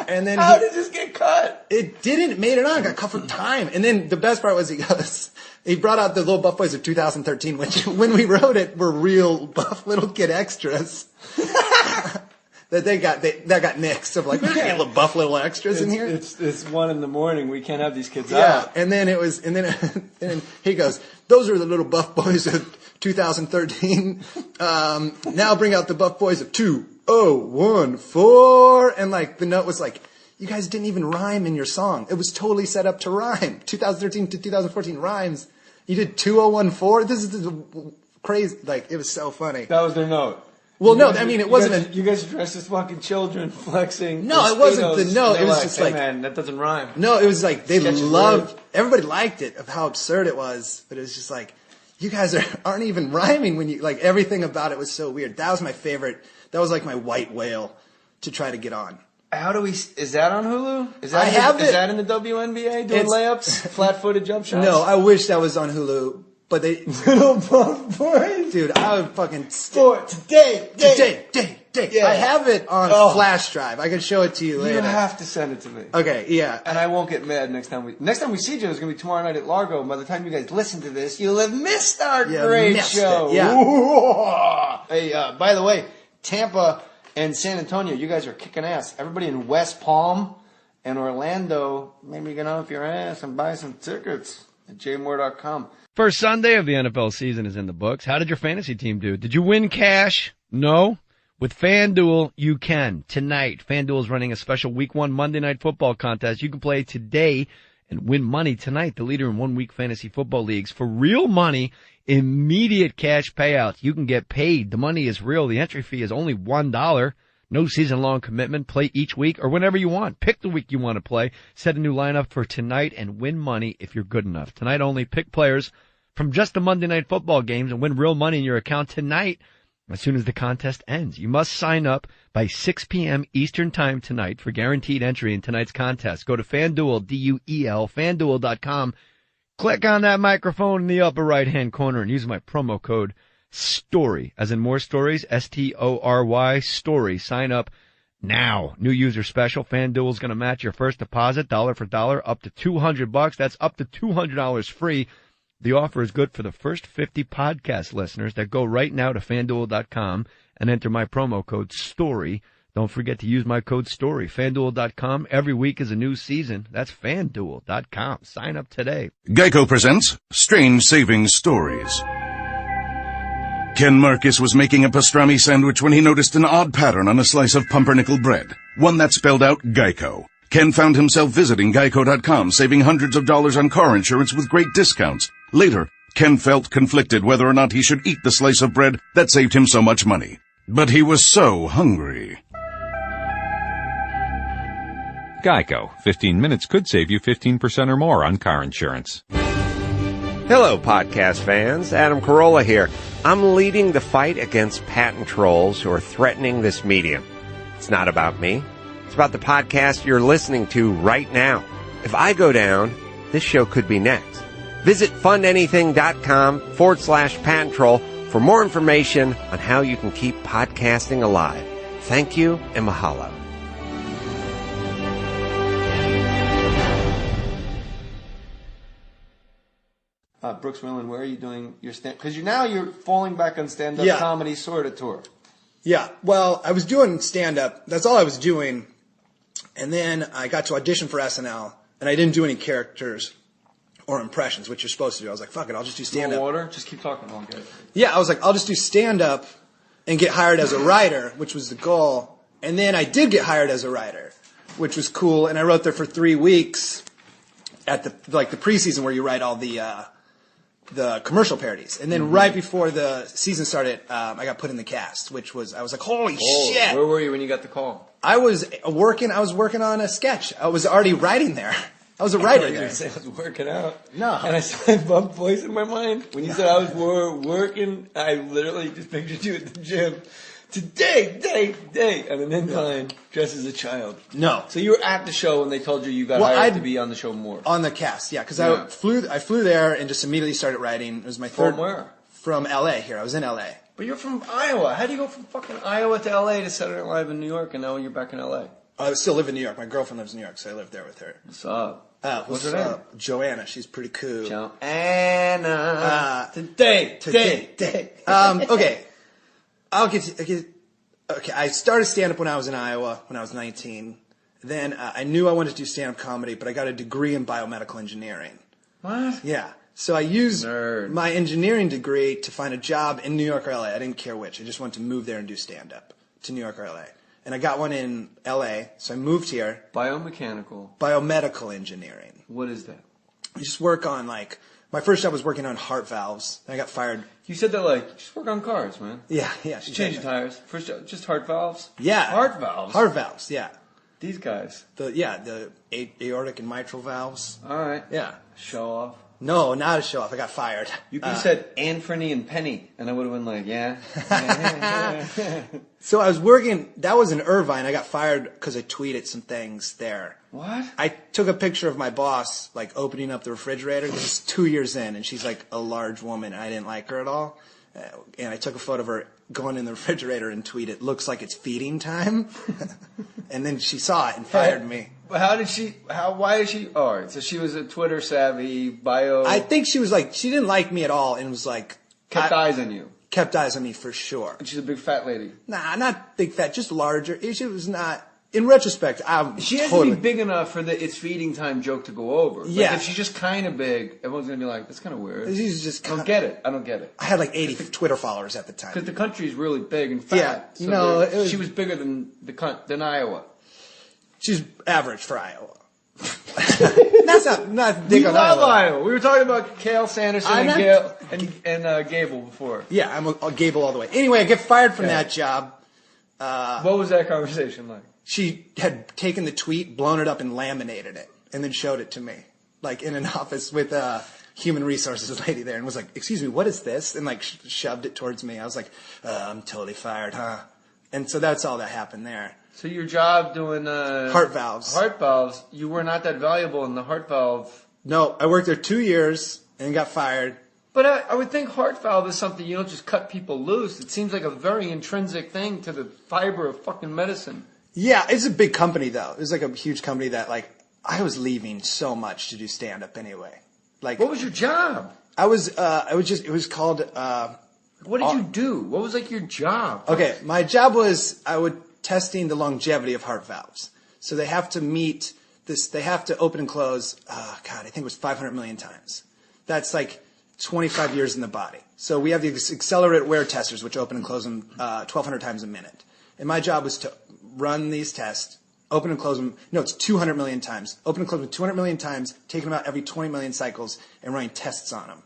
And then how did this get cut? It didn't. It made it on. It got cut for time. And then the best part was he brought out the Little Buff Boys of 2013, which when we wrote it were real buff little kid extras. That got nixed of like, we can't have buff little extras in here. It's 1 a.m. We can't have these kids out. Yeah, and then he goes, those are the Little Buff Boys of 2013. Now bring out the Buff Boys of 2014. And like the note was like, you guys didn't even rhyme in your song. It was totally set up to rhyme. 2013 to 2014 rhymes. You did 2014. This is crazy. Like, it was so funny. That was their note. Well, no, I mean, it wasn't You guys are dressed as fucking children flexing. No, it wasn't the note. It was just hey, like, man, that doesn't rhyme. No, it was like they loved. Everybody liked it of how absurd it was, but it was just like, you guys aren't even rhyming when you like everything about it was so weird. That was my favorite. That was like my white whale to try to get on. How do we? Is that on Hulu? Is that Is that in the WNBA doing layups, flat-footed jump shots? No, I wish that was on Hulu. But they little buff boys, dude. I would fucking today. Yeah. I have it on flash drive. I can show it to you later. You have to send it to me. Okay, yeah. And I won't get mad next time we see you. It's gonna be tomorrow night at Largo. And by the time you guys listen to this, you'll have missed our great show. Yeah. Hey, by the way, Tampa and San Antonio, you guys are kicking ass. Everybody in West Palm and Orlando, maybe get off your ass and buy some tickets at jmohr.com. First Sunday of the NFL season is in the books. How did your fantasy team do? Did you win cash? No? With FanDuel, you can. Tonight, FanDuel is running a special Week 1 Monday Night Football contest. You can play today and win money tonight, the leader in one-week fantasy football leagues. For real money, immediate cash payouts. You can get paid. The money is real. The entry fee is only $1. No season-long commitment. Play each week or whenever you want. Pick the week you want to play. Set a new lineup for tonight and win money if you're good enough. Tonight only, pick players from just the Monday Night Football games and win real money in your account tonight as soon as the contest ends. You must sign up by 6 p.m. Eastern Time tonight for guaranteed entry in tonight's contest. Go to FanDuel, D-U-E-L, FanDuel.com. Click on that microphone in the upper right-hand corner and use my promo code STORY, as in more stories, S-T-O-R-Y, STORY. Sign up now. New user special. FanDuel's going to match your first deposit, dollar for dollar, up to $200. That's up to $200 free. The offer is good for the first 50 podcast listeners that go right now to FanDuel.com and enter my promo code STORY. Don't forget to use my code STORY. FanDuel.com. Every week is a new season. That's FanDuel.com. Sign up today. Geico presents Strange Savings Stories. Ken Marcus was making a pastrami sandwich when he noticed an odd pattern on a slice of pumpernickel bread, one that spelled out Geico. Ken found himself visiting Geico.com, saving hundreds of dollars on car insurance with great discounts. Later, Ken felt conflicted whether or not he should eat the slice of bread that saved him so much money. But he was so hungry. Geico. 15 minutes could save you 15% or more on car insurance. Hello, podcast fans. Adam Carolla here. I'm leading the fight against patent trolls who are threatening this medium. It's not about me. It's about the podcast you're listening to right now. If I go down, this show could be next. Visit fundanything.com/patent troll for more information on how you can keep podcasting alive. Thank you and mahalo. Brooks Wheelan, where are you doing your stand? Because you're falling back on stand-up comedy sort of tour. Yeah, well, I was doing stand-up. That's all I was doing. And then I got to audition for SNL, and I didn't do any characters or impressions, which you're supposed to do. I was like, fuck it, I'll just do stand-up. More water? Just keep talking. I'll get it. Yeah, I was like, I'll just do stand-up and get hired as a writer, which was the goal. And then I did get hired as a writer, which was cool. And I wrote there for 3 weeks at the preseason where you write all the commercial parodies. And then right before the season started, I got put in the cast, which was, I was like, holy shit. Where were you when you got the call? I was working on a sketch. I was already writing there. I was a writer there. I was working out. No. And I saw my voice in my mind. When you said I was working, I literally just pictured you at the gym. Today. And an incline, dressed as a child. No. So you were at the show when they told you got hired to be on the show more. On the cast, yeah. Because I flew there and just immediately started writing. It was my third. From where? From L.A. here. I was in L.A. But you're from Iowa. How do you go from fucking Iowa to L.A. to Saturday Night Live in New York, and now you're back in L.A.? I still live in New York. My girlfriend lives in New York, so I live there with her. What's up? What's her name? Joanna. She's pretty cool. Joanna. Today. Okay. Okay, I started stand-up when I was in Iowa, when I was 19. Then I knew I wanted to do stand-up comedy, but I got a degree in biomedical engineering. What? Yeah. So I used my engineering degree to find a job in New York or LA. I didn't care which. I just wanted to move there and do stand-up to New York or LA. And I got one in LA, so I moved here. Biomedical engineering. What is that? You just work on My first job was working on heart valves. I got fired. You said that like, just work on cars, man. Yeah. Just changing tires. First job, just heart valves? Yeah. Heart valves? Heart valves, yeah. These guys? The aortic and mitral valves. All right. Yeah. Show off? No, not a show off. I got fired. You could have said Anthony and Penny, and I would have been like, yeah. So I was working, that was in Irvine. I got fired because I tweeted some things there. What? I took a picture of my boss, like, opening up the refrigerator. This is 2 years in, and she's, like, a large woman, and I didn't like her at all. And I took a photo of her going in the refrigerator and tweeted, "Looks like it's feeding time." And then she saw it and fired me. Why is she, all right, so she was a Twitter savvy, bio. I think she was like, she didn't like me at all and was like. Kept eyes on you. Kept eyes on me for sure. And she's a big fat lady. Nah, not big fat, just larger. She was not, in retrospect, she has to be big enough for the "it's feeding time" joke to go over. Like, yeah. if she's just kind of big, everyone's going to be like, that's kind of weird. She's just I don't get it. I had like 80 Twitter followers at the time. Because the country's really big and fat. Yeah. So no, she was bigger than Iowa. She's average for Iowa. That's not big on love Iowa. We were talking about Cale Sanderson and Gable before. Yeah, I'm a Gable all the way. Anyway, I get fired from that job. What was that conversation like? She had taken the tweet, blown it up, and laminated it, and then showed it to me, like in an office with a human resources lady there, and was like, "Excuse me, what is this?" And like shoved it towards me. I was like, "I'm totally fired, huh?" And so that's all that happened there. So your job doing heart valves. Heart valves. You were not that valuable in the heart valve. No, I worked there 2 years and got fired. But I would think heart valve is something you don't just cut people loose. It seems like a very intrinsic thing to the fiber of fucking medicine. Yeah, it's a big company though. It was like a huge company that like I was leaving so much to do stand up anyway. Like, what was your job? it was called. What did you do? What was like your job? Okay, my job was testing the longevity of heart valves. So they have to meet this. They have to open and close. I think it was 500 million times. That's like 25 years in the body. So we have the accelerated wear testers, which open and close them 1,200 times a minute. And my job was to run these tests, open and close them. No, it's 200 million times. Open and close them 200 million times, taking them out every 20 million cycles, and running tests on them.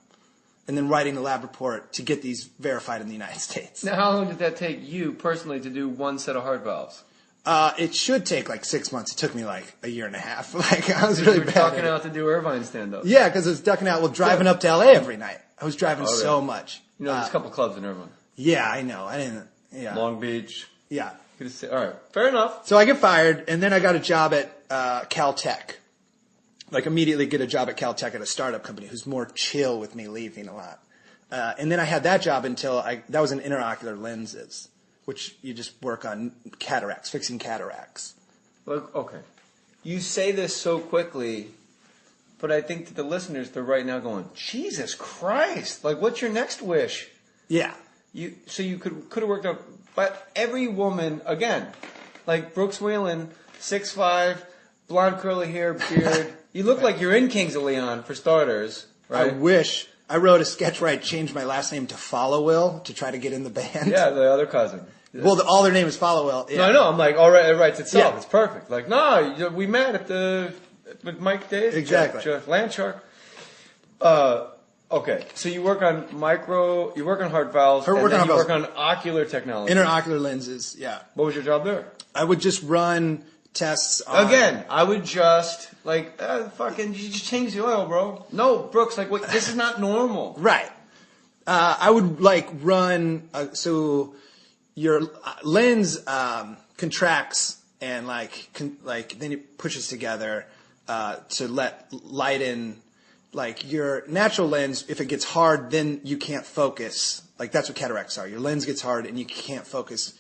And then writing a lab report to get these verified in the United States. Now, how long did that take you personally to do one set of heart valves? It should take like 6 months. It took me like a year and a half. Like I was really bad. You were ducking out to do Irvine stand-up. Yeah, because I was ducking out. Well, driving up to LA every night. I was driving so much. You know, there's a couple clubs in Irvine. Yeah, I know. I didn't. Yeah. Long Beach. Yeah. All right, fair enough. So I get fired, and then I got a job at Caltech. Like immediately get a job at Caltech at a startup company who's more chill with me leaving a lot. And then I had that job until that was in intraocular lenses, which you just work on cataracts, fixing cataracts. Look, okay. You say this so quickly, but I think to the listeners, they're right now going, Jesus Christ, like what's your next wish? Yeah. So you could have worked out, but every woman, again, like Brooks Wheelan, 6'5", blonde curly hair, beard. You look like you're in Kings of Leon, for starters, right? I wish. I wrote a sketch where I changed my last name to Follow Will to try to get in the band. Yeah, the other cousin. Well, all their name is Follow Will. Yeah. No, I know. I'm like, all right, it writes itself. Yeah. It's perfect. Like, no, we met with Mike Days. Exactly. Land Shark. Okay, so you work on you work on heart valves, and then you work on ocular technology. Intraocular lenses, yeah. What was your job there? I would just run tests on... Again, I would just, like, fucking, you just change the oil, bro. No, Brooks, like, wait, this is not normal. Right. I would, like, run, so your lens contracts and, then it pushes together to let light in. Like, your natural lens, if it gets hard, then you can't focus. Like, that's what cataracts are. Your lens gets hard and you can't focus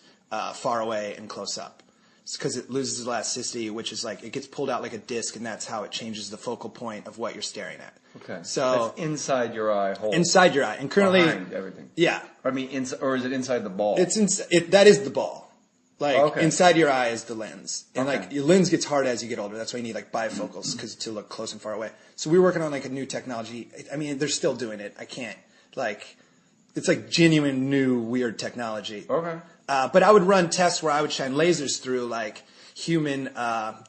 far away and close up. It's because it loses elasticity, which is like it gets pulled out like a disc, and that's how it changes the focal point of what you're staring at. Okay. So it's inside your eye hole. Inside your eye, and currently behind everything. Yeah. I mean, or is it inside the ball? That is the ball. Like inside your eye is the lens, and like your lens gets hard as you get older. That's why you need like bifocals to look close and far away. So we're working on like a new technology. I mean, they're still doing it. I can't it's like genuine new weird technology. Okay. But I would run tests where I would shine lasers through like human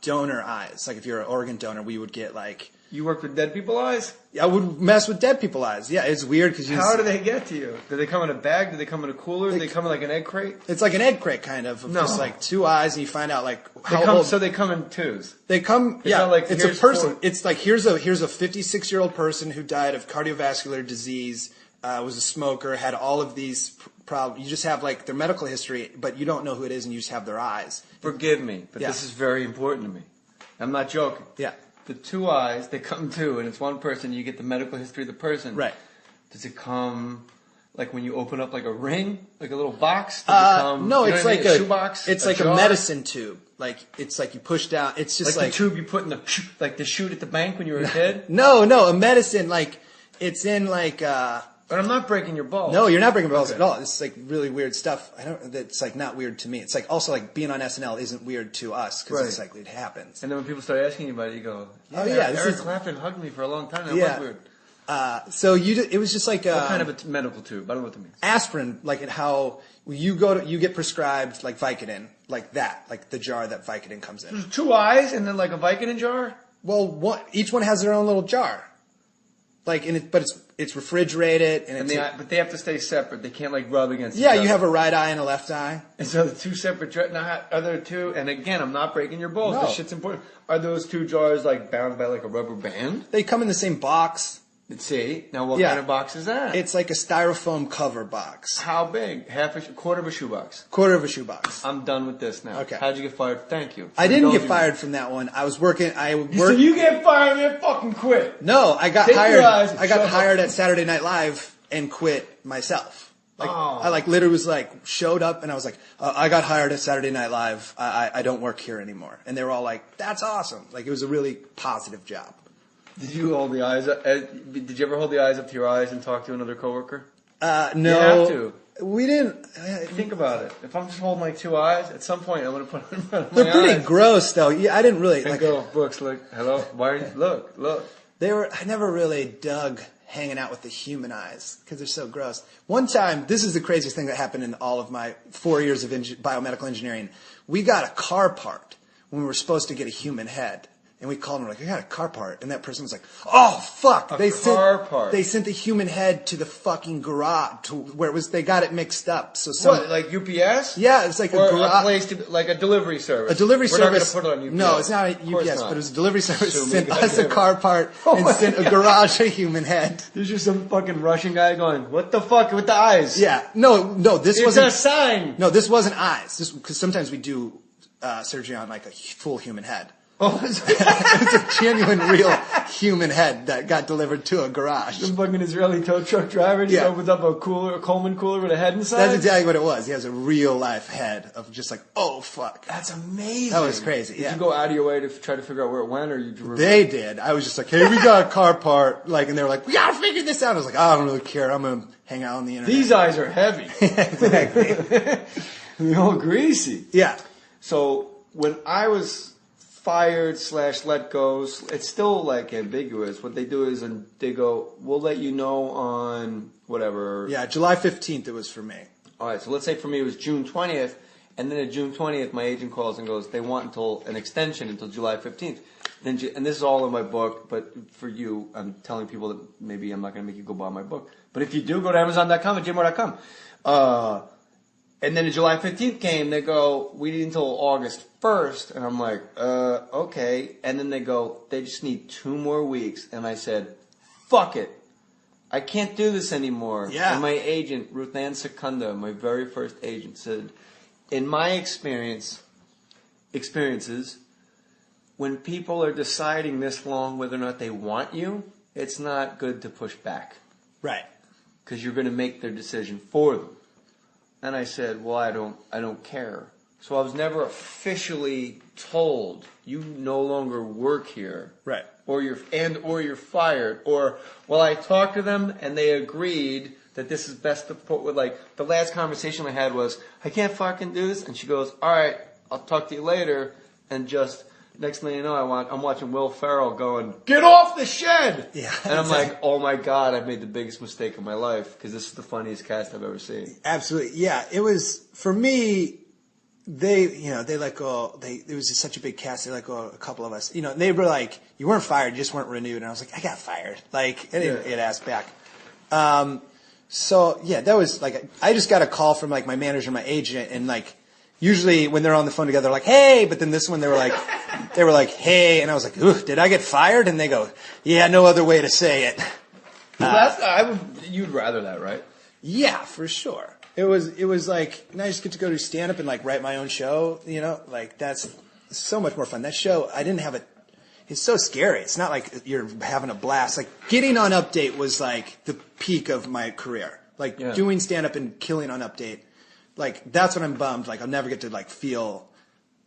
donor eyes. Like if you're an organ donor, we would get like You work with dead people's eyes? I would mess with dead people's eyes. Yeah, it's weird because How do they get to you? Do they come in a bag? Do they come in a cooler? Do they come in like an egg crate? It's like an egg crate kind of just like two eyes, and you find out like how old. So they come in twos. They come. It's not like, it's a person. It's like here's a 56-year-old person who died of cardiovascular disease, was a smoker, had all of these problems. You just have like their medical history, but you don't know who it is, and you just have their eyes. Forgive me, but this is very important to me. I'm not joking. Yeah. The two eyes, they come two, and it's one person. You get the medical history of the person. Right. Does it come like when you open up like a ring, like a little box? Does it come, no, it's like a shoebox. It's like jar? a medicine tube. Like it's like you push down. It's just like the tube you put in the chute at the bank when you were a kid. No, a medicine like it's in like. But I'm not breaking your balls. No, you're not breaking balls at all. It's like really weird stuff. That's like not weird to me. It's like also like being on SNL isn't weird to us because it's like it happens. And then when people start asking you about it, you go, Eric Clapton hugged me for a long time. That was weird. So it was just like what kind of a medical tube? I don't know what that means. Aspirin, like how you get prescribed like Vicodin, like that, like the jar that Vicodin comes in. There's two eyes and then like a Vicodin jar. Well, each one has their own little jar. But it's refrigerated but they have to stay separate. They can't like rub against each other. Yeah, you have a right eye and a left eye. And so the two separate jars. Now, are there two? And again, I'm not breaking your balls. No. This shit's important. Are those two jars like bound by like a rubber band? They come in the same box. Let's see. Now, what kind of box is that? It's like a styrofoam cover box. How big? Quarter of a shoebox. Quarter of a shoebox. I'm done with this now. Okay. How'd you get fired? Thank you. I didn't get fired from that one. I was working. So you get fired and then fucking quit? No, I got hired. I got hired at Saturday Night Live and quit myself. I like literally was like showed up and I was like, I got hired at Saturday Night Live. I don't work here anymore. And they were all like, that's awesome. Like it was a really positive job. Did you hold the eyes up? Did you ever hold the eyes up to your eyes and talk to another coworker? No. You have to. We didn't. Think about it. If I'm just holding like two eyes, at some point I'm going to put it in front of my eyes. They're pretty gross though. Yeah, I didn't really. And go, Brooks, look, hello, why are you, look. I never really dug hanging out with the human eyes because they're so gross. One time, this is the craziest thing that happened in all of my 4 years of biomedical engineering. We got a car part when we were supposed to get a human head. And we called them, we're like, I got a car part. And that person was like, oh, fuck. They sent the human head to the fucking garage to where it was, they got it mixed up. So what, like UPS? Yeah, it's like a place like a delivery service. A delivery service. We're not going to put it on UPS. No, it's not a UPS, but it was a delivery service. Sent us a car part and sent a garage a human head. There's just some fucking Russian guy going, what the fuck with the eyes? Yeah. No, this wasn't. It's a sign. No, this wasn't eyes. Because sometimes we do surgery on like a full human head. Oh, it's a genuine, real human head that got delivered to a garage. Some fucking Israeli tow truck driver just opens up a Coleman cooler with a head inside? That's exactly what it was. He has a real life head of just like, oh, fuck. That's amazing. That was crazy, Did you go out of your way to try to figure out where it went, or you drew They did. I was just like, hey, we got a car part. And they were like, we gotta figure this out. I was like, I don't really care. I'm gonna hang out on the internet. These eyes are heavy. Exactly. They're all greasy. Yeah. So, when I was fired/let go, it's still like ambiguous. What they do is they go, we'll let you know on whatever. Yeah, July 15th it was for me. All right, so let's say for me it was June 20th, and then at June 20th my agent calls and goes, they want an extension until July 15th. And this is all in my book, but for you, I'm telling people that maybe I'm not going to make you go buy my book. But if you do, go to Amazon.com and jaymohr.com. And then July 15th came, they go, we need until August 1st. And I'm like, okay. And then they go, they just need 2 more weeks. And I said, fuck it. I can't do this anymore. Yeah. And my agent, Ruth Ann Secunda, my very first agent, said, in my experiences, when people are deciding this long whether or not they want you, it's not good to push back. Right. Because you're going to make their decision for them. And I said, well, I don't care. So I was never officially told you no longer work here. Right. Or you're fired. Or, well, I talked to them and they agreed that this is best to put with, like, the last conversation I had was, I can't fucking do this. And she goes, all right, I'll talk to you later. And just, next thing you know, I'm watching Will Ferrell going, get off the shed! Yeah. And I'm like, oh my God, I've made the biggest mistake of my life because this is the funniest cast I've ever seen. Absolutely. Yeah, it was, for me, they let go. It was just such a big cast. They let go a couple of us. They were like, you weren't fired, you just weren't renewed. And I was like, I got fired. Like, I didn't get asked back. So yeah, that was like, I just got a call from like my manager, my agent, and like, usually when they're on the phone together, they're like, hey, but then this one, they were like, hey, and I was like, ooh, did I get fired? And they go, yeah, no other way to say it. You'd rather that, right? Yeah, for sure. It was like, and I just get to go do stand up and like write my own show, like that's so much more fun. That show, I didn't have it. It's so scary. It's not like you're having a blast. Like getting on Update was like the peak of my career. Like doing stand up and killing on Update. Like that's when I'm bummed. Like I'll never get to like feel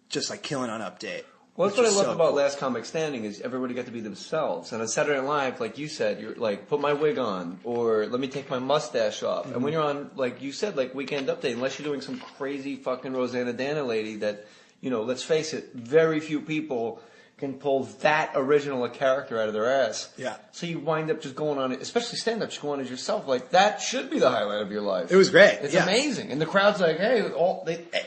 just like killing on Update. Well, that's what I love about Last Comic Standing is everybody got to be themselves. And on Saturday Night Live, like you said, you're like, put my wig on or let me take my mustache off. Mm-hmm. And when you're on, like you said, like Weekend Update, unless you're doing some crazy fucking Rosanna Dana lady that, let's face it, very few people can pull that original a character out of their ass. Yeah. So you wind up just going on it, especially stand-up, just going as yourself. Like, that should be the highlight of your life. It was great. It's amazing. And the crowd's like, hey,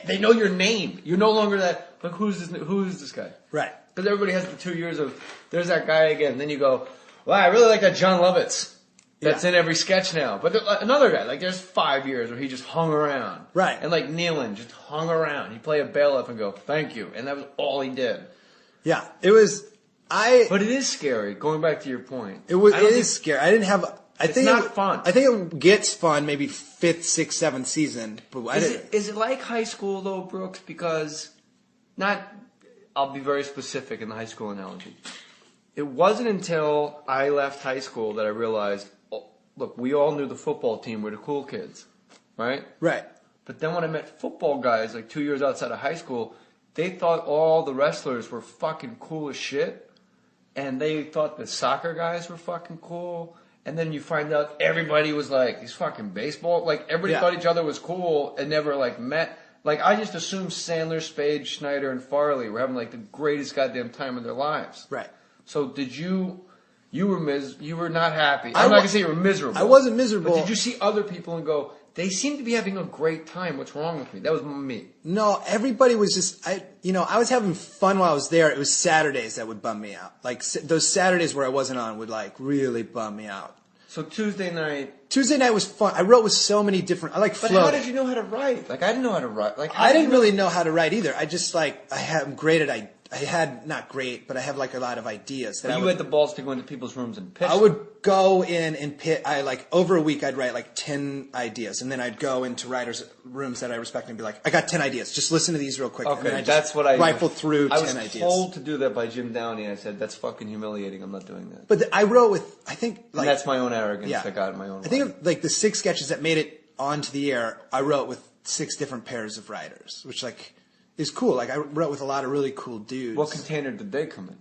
they know your name. You're no longer that, like, who's this guy? Right. Because everybody has the 2 years of, there's that guy again. Then you go, wow, I really like that John Lovitz. That's in every sketch now. But another guy, like there's 5 years where he just hung around. Right. And like Wheelan just hung around. He'd play a bailiff and go, thank you. And that was all he did. Yeah. It was, But it is scary, going back to your point. It is scary. I didn't have, it's not fun. I think it gets fun maybe 5th, 6th, 7th season. But is it like high school though, Brooks? Because I'll be very specific in the high school analogy. It wasn't until I left high school that I realized, look, we all knew the football team were the cool kids, right? Right. But then when I met football guys, like 2 years outside of high school, they thought all the wrestlers were fucking cool as shit. And they thought the soccer guys were fucking cool. And then you find out everybody was like, these fucking baseball, like everybody thought each other was cool and never like met. Like I just assumed Sandler, Spade, Schneider, and Farley were having like the greatest goddamn time of their lives. Right. So did you were not happy. I'm not going to say you were miserable. I wasn't miserable. But did you see other people and go, they seem to be having a great time. What's wrong with me? That was me. No, everybody was just, I was having fun while I was there. It was Saturdays that would bum me out. Like those Saturdays where I wasn't on would like really bum me out. So Tuesday night was fun. I wrote with so many different, But how did you know how to write? Like I didn't know how to write. Like I didn't really know how to write either. I just like, not great, but I have like a lot of ideas. But you had the balls to go into people's rooms and pitch. I would go in and over a week I'd write like 10 ideas, and then I'd go into writers' rooms that I respect and be like, I got 10 ideas. Just listen to these real quick. Okay, and then that's what I rifle through 10 ideas. I was told to do that by Jim Downey. I said that's fucking humiliating. I'm not doing that. But I wrote with and that's my own arrogance. I got in my own way. I think of like the 6 sketches that made it onto the air. I wrote with 6 different pairs of writers, which is cool. Like I wrote with a lot of really cool dudes. What container did they come in?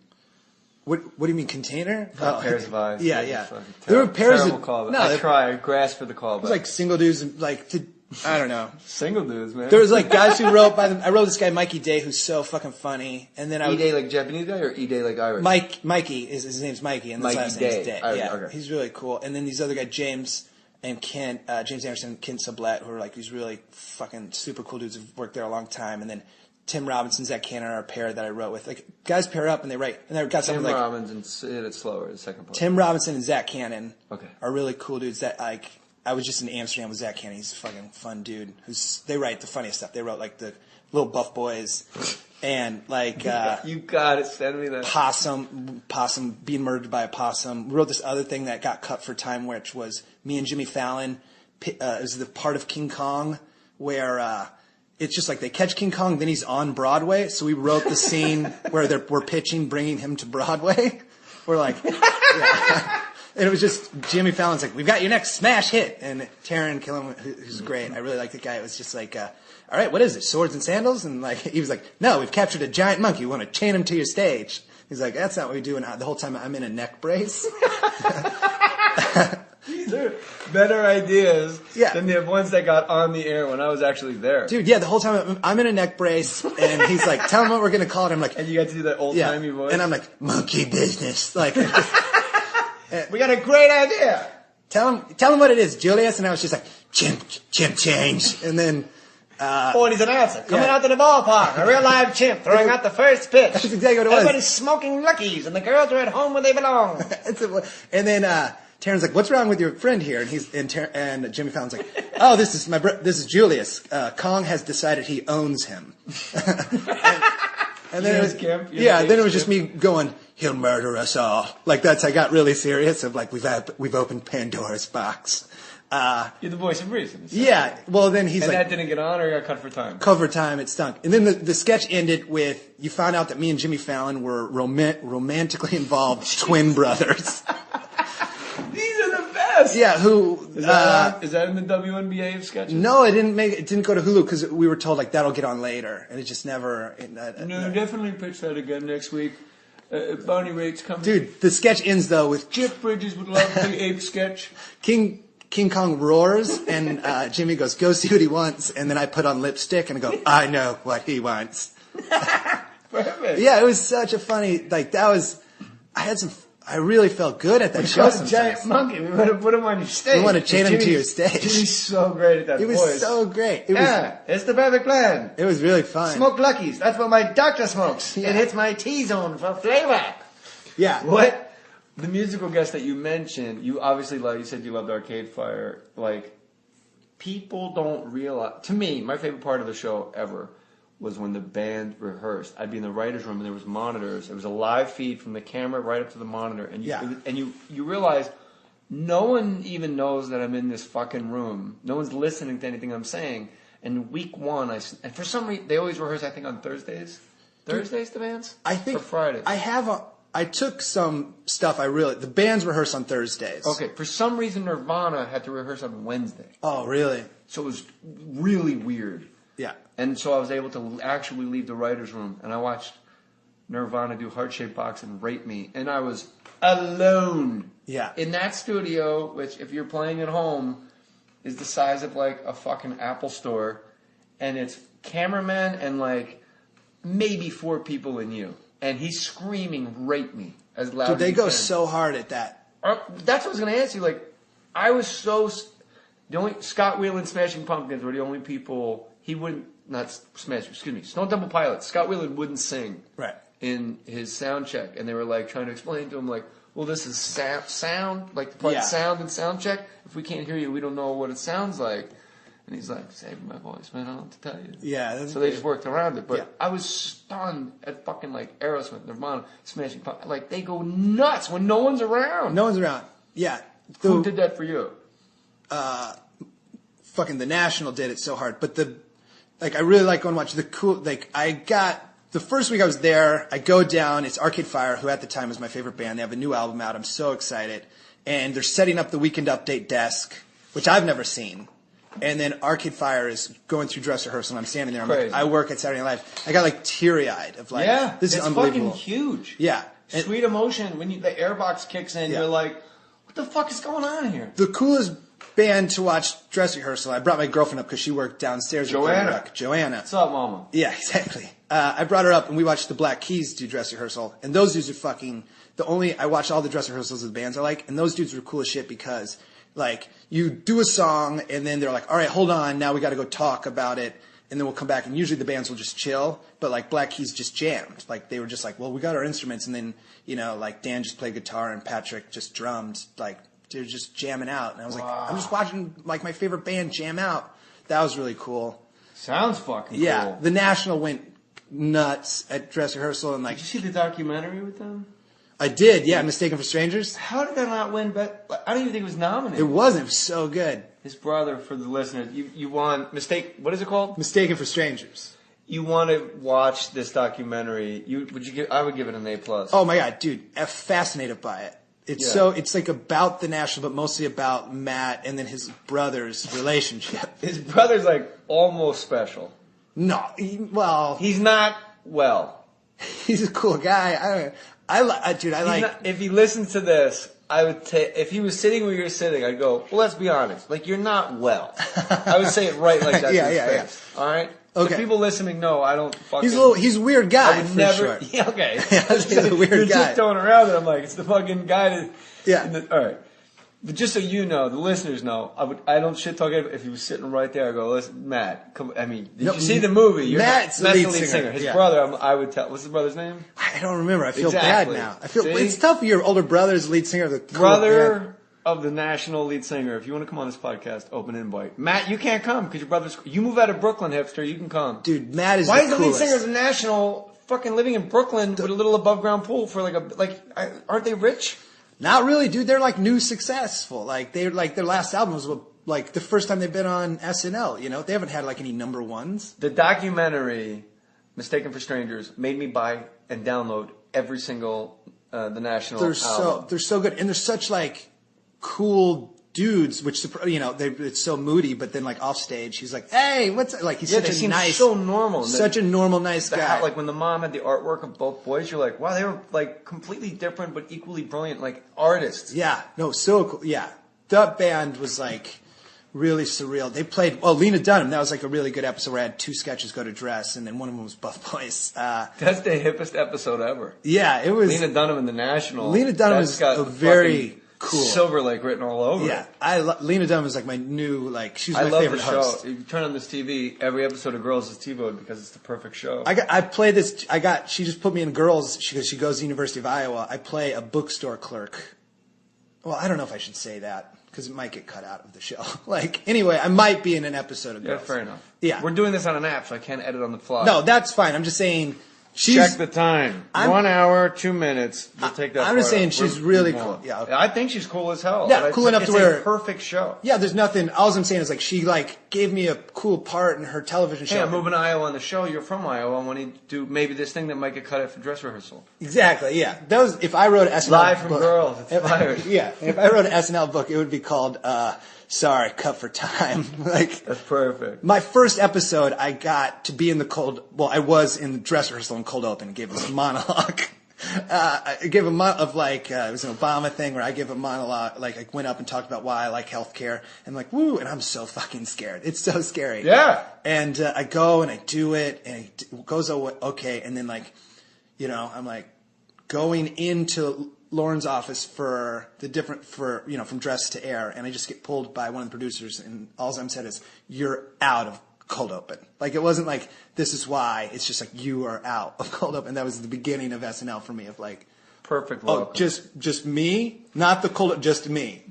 What do you mean container? Pairs of eyes. Yeah. There were pairs of I grasp for the callback. It was like single dudes and I don't know. Single dudes, man. There was like guys who wrote I wrote this guy Mikey Day who's so fucking funny, and then E-Day like Japanese guy or E-Day like Irish? Mikey his name's Mikey and his last name's Day. Okay. He's really cool. And then these other guys James and Kent, James Anderson and Kent Sublette, who are like these really fucking super cool dudes who've worked there a long time, and then Tim Robinson, Zach Cannon are a pair that I wrote with. Like guys pair up and they write, and I got something like Tim Robinson. Hit it slower. The second part. Tim Robinson and Zach Cannon are really cool dudes. That like I was just in Amsterdam with Zach Cannon. He's a fucking fun dude. They write the funniest stuff. They wrote like the Little Buff Boys and like you got it. Send me that possum being murdered by a possum. We wrote this other thing that got cut for time, which was me and Jimmy Fallon. It was the part of King Kong where. It's just like they catch King Kong, then he's on Broadway. So we wrote the scene where we're pitching, bringing him to Broadway. We're like, and it was just Jimmy Fallon's like, we've got your next smash hit. And Taron Killam, who's great. I really like the guy. It was just like, all right, what is it? Swords and sandals? And like, he was like, no, we've captured a giant monkey. We want to chain him to your stage. He's like, that's not what we do. And the whole time I'm in a neck brace. These are better ideas than the ones that got on the air when I was actually there. Dude, the whole time I'm in a neck brace, and he's like, tell him what we're going to call it. I'm like... And you got to do that old-timey voice? And I'm like, monkey business. Like, we got a great idea. Tell him what it is, Julius. And I was just like, chimp change. And then and he's an announcer. Coming out to the ballpark, a real live chimp throwing out the first pitch. That's exactly what it was. Everybody's smoking Luckies, and the girls are at home where they belong. And then Taryn's like, "What's wrong with your friend here?" And Jimmy Fallon's like, "Oh, this is Julius. Kong has decided he owns him." and then then it was just me going, "He'll murder us all." Like I got really serious of like we've opened Pandora's box. You're the voice of reason. So. Yeah. Well, then he's and like, that didn't get on, or got cut for time. Cut for time. It stunk. And then the sketch ended with you found out that me and Jimmy Fallon were romantically involved twin brothers. These are the best. Yeah. Who is that in the WNBA of sketches? No, it didn't go to Hulu because we were told like that'll get on later, and it just never. No, definitely pitch that again next week. Bonnie Raitt's coming. Dude, the sketch ends though with Jeff Bridges would love the ape sketch. King Kong roars, and Jimmy goes, "Go see what he wants." And then I put on lipstick and I go, "I know what he wants." Perfect. Yeah, it was such a funny, I really felt good at that show. A giant monkey. We want to put him on your stage. We want to chain him to your stage. Jimmy's so great at that voice. It was so great. It's the perfect plan. It was really fun. Smoke Luckies. That's what my doctor smokes. Yeah. It hits my T-zone for flavor. Yeah. What? The musical guest that you mentioned, you obviously you said you loved Arcade Fire. Like, people don't realize, to me, my favorite part of the show ever was when the band rehearsed. I'd be in the writer's room and there was monitors. It was a live feed from the camera right up to the monitor. And you realize no one even knows that I'm in this fucking room. No one's listening to anything I'm saying. And week one, and for some reason, they always rehearse, I think, on Thursdays. Thursdays, the bands? I think. Or Fridays? I took some stuff the bands rehearse on Thursdays. Okay, for some reason Nirvana had to rehearse on Wednesday. Oh, really? So it was really weird. Yeah. And so I was able to actually leave the writer's room, and I watched Nirvana do Heart Shaped Box and Rape Me, and I was alone. Yeah. In that studio, which if you're playing at home, is the size of like a fucking Apple store, and it's cameraman and like maybe 4 people in you. And he's screaming, "Rape me," as loud as he can. Dude, they go so hard at that. That's what I was going to ask you. Like, I was Scott Wheelan, Smashing Pumpkins were the only people, Snow Temple Pilots. Scott Wheelan wouldn't sing. Right. In his sound check. And they were like trying to explain to him, like, well, this is sound, like the part sound and sound check. If we can't hear you, we don't know what it sounds like. And he's like, saving my voice, man, I don't know what to tell you. Yeah. So they just worked around it. But I was stunned at fucking like Aerosmith, Nirvana, Smashing Pumpkins. Like, they go nuts when no one's around. No one's around. Yeah. Who did that for you? Fucking The National did it so hard. But I really like going to watch the first week I was there, I go down, it's Arcade Fire, who at the time was my favorite band. They have a new album out. I'm so excited. And they're setting up the Weekend Update desk, which I've never seen. And then Arcade Fire is going through dress rehearsal, and I'm standing there. I'm like, I work at Saturday Night Live. I got like teary-eyed of like, this is unbelievable. It's fucking huge. Yeah. Sweet Emotion, when the airbox kicks in, you're like, what the fuck is going on here? The coolest band to watch dress rehearsal, I brought my girlfriend up because she worked downstairs. Joanna. What's up, mama? Yeah, exactly. I brought her up, and we watched the Black Keys do dress rehearsal, and those dudes are fucking, I watched all the dress rehearsals of the bands I like, and those dudes were cool as shit because, like, you do a song, and then they're like, all right, hold on, now we got to go talk about it, and then we'll come back, and usually the bands will just chill, but, like, Black Keys just jammed. Like, they were just like, well, we got our instruments, and then, like, Dan just played guitar, and Patrick just drummed. Like, they were just jamming out, and I was like, I'm just watching, like, my favorite band jam out. That was really cool. Sounds fucking cool. Yeah, The National went nuts at dress rehearsal, and, like... Did you see the documentary with them? I did, yeah, Mistaken for Strangers. How did that not win? But I don't even think it was nominated. It wasn't. It was so good. His brother, for the listeners, you want what is it called? Mistaken for Strangers. You want to watch this documentary? I would give it an A+. Oh my god, dude! I'm fascinated by it. It's like about the National, but mostly about Matt and then his brother's relationship. His brother's like almost special. No, he's not. Well, he's a cool guy. If he listens to this, I would if he was sitting where you're sitting, I'd go, well, let's be honest. Like, you're not well. I would say it right like that to his face. All right? Okay. The people listening know I don't fucking... He's a weird guy, never. Yeah, okay. He's a weird guy. You're just throwing around it. I'm like, it's the fucking guy that... Yeah. All right. But just so you know, the listeners know, I don't shit talk him if he was sitting right there. I go, listen, Matt, come. I mean, did you see the movie? Matt's the lead singer. His brother, I would tell. What's his brother's name? I don't remember. I feel bad now. It's tough. Your older brother is lead singer of the brother of the national lead singer. If you want to come on this podcast, open invite. Matt, you can't come because your brother's. You move out of Brooklyn, hipster. You can come, dude. Matt is. Why is the lead singer of the national fucking living in Brooklyn with a little above ground pool for aren't they rich? Not really, dude. They're like new successful. Like their last album was like the first time they've been on SNL. You know, they haven't had like any number ones. The documentary, Mistaken for Strangers, made me buy and download every single the national album. They're so good, and they're such like cool dudes. Which it's so moody, but then like off stage, he's like, "Hey, what's like?" He's such a nice, so normal, such a normal, nice guy. Like when the mom had the artwork of both boys, you're like, wow, they were like completely different but equally brilliant, like artists. Yeah, no, so cool. Yeah, that band was like really surreal. They played Lena Dunham. That was like a really good episode where I had two sketches go to dress, and then one of them was Buff Boys. That's the hippest episode ever. Yeah, it was Lena Dunham in the National. Lena Dunham is a very cool. Silver Lake written all over. Yeah, Lena Dunham is like my new she's my favorite host. I love the show. If you turn on this TV, every episode of Girls is TiVoed because it's the perfect show. I play this. She just put me in Girls because she goes to the University of Iowa. I play a bookstore clerk. Well, I don't know if I should say that because it might get cut out of the show. Anyway, I might be in an episode of Girls. Yeah, fair enough. Yeah, we're doing this on an app, so I can't edit on the fly. No, that's fine. I'm just saying. Check the time. 1 hour, 2 minutes. We'll take that. I'm just saying she's really cool. Yeah, okay. I think she's cool as hell. Yeah, cool enough to where it's a perfect show. Yeah, there's nothing. All I'm saying is she gave me a cool part in her television show. Hey, I'm moving to Iowa on the show. You're from Iowa. I want to do maybe this thing that might get cut out for dress rehearsal. Exactly. Yeah, if I wrote an SNL Live from Girls, it's fired. Yeah, if I wrote an SNL book, it would be called Sorry, Cut for Time. That's perfect. My first episode, I got to be in I was in the dress rehearsal in cold open and gave this monologue. I gave it was an Obama thing where I gave a monologue, I went up and talked about why I like healthcare and woo, and I'm so fucking scared. It's so scary. Yeah. And I go and I do it and it goes okay. And then I'm going into Lauren's office from dress to air, and I just get pulled by one of the producers, and all I'm said is, "You're out of cold open." It wasn't this is why. It's just you are out of cold open. That was the beginning of SNL for me. Perfect. Welcome. Just me, not the cold. Just me.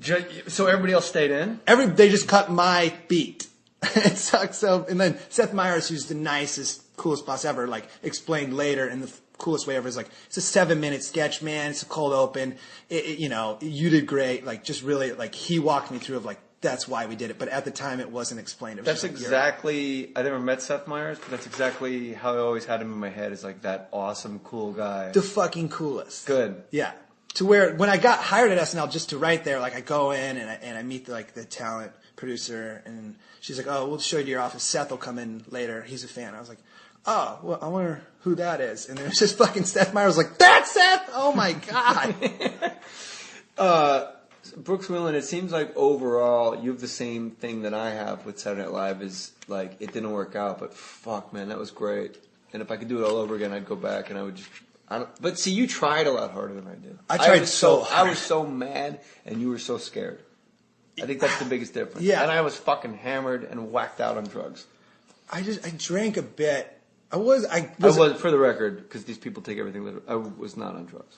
So everybody else stayed in. They just cut my beat. It sucks. So, and then Seth Meyers, who's the nicest, coolest boss ever, explained later in the coolest way ever is it's a 7-minute sketch, man. It's a cold open. You did great. Just really he walked me through that's why we did it. But at the time it wasn't explained. It was that's exactly. I never met Seth Meyers, but that's exactly how I always had him in my head. Is that awesome, cool guy. The fucking coolest. Good. Yeah. To where when I got hired at SNL, just to write there, I go in and I meet the talent producer, and she's like, "Oh, we'll show you to your office. Seth will come in later. He's a fan." I was like, "Oh, well, I wonder who that is." And then it's just fucking Seth Meyers "That's Seth! Oh my God." Brooks Wheelan, it seems overall you have the same thing that I have with Saturday Night Live is it didn't work out, but fuck man, that was great. And if I could do it all over again, I'd go back and I would just, but see, you tried a lot harder than I did. I tried so hard. I was so mad and you were so scared. I think that's the biggest difference. Yeah. And I was fucking hammered and whacked out on drugs. I drank a bit. I was for the record, because these people take everything literally. I was not on drugs.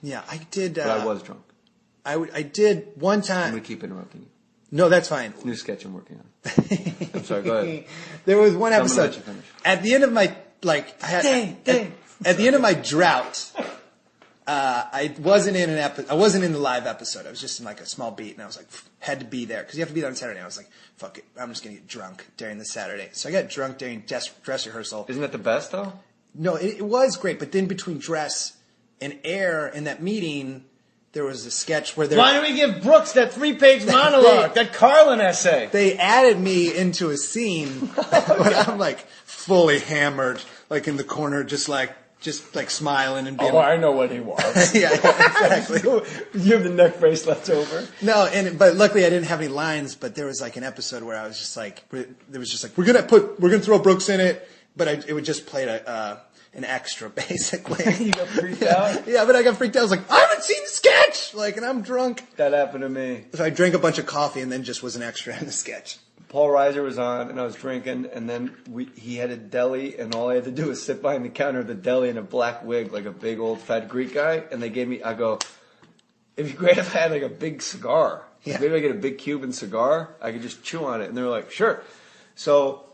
Yeah, I did. But I was drunk. I did one time. I'm going to keep interrupting you. No, that's fine. New sketch I'm working on. I'm sorry, go ahead. There was one episode. At the end of my, at the end of my drought, I wasn't in the live episode. I was just in a small beat, and I was had to be there because you have to be there on Saturday. I was fuck it, I'm just gonna get drunk during the Saturday. So I got drunk during dress rehearsal. Isn't that the best though? No, it was great, but then between dress and air in that meeting, there was a sketch where why don't we give Brooks that 3-page monologue, that Carlin essay? They added me into a scene when I'm fully hammered, in the corner, just smiling and being. Oh, I know what he was. Yeah, exactly. You have the neck brace left over. No, but luckily I didn't have any lines. But there was an episode where I was just there was just we're gonna throw Brooks in it, but it would just play an extra, basically. You got freaked out? Yeah, but I got freaked out. I was like, I haven't seen the sketch! Like, and I'm drunk. That happened to me. So I drank a bunch of coffee and then just was an extra in the sketch. Paul Reiser was on, and I was drinking, and then he had a deli, and all I had to do was sit behind the counter of the deli in a black wig, like a big old fat Greek guy, and they gave me, I go, it'd be great if I had like a big cigar. Yeah. Maybe I get a big Cuban cigar, I could just chew on it, and they were like, sure. So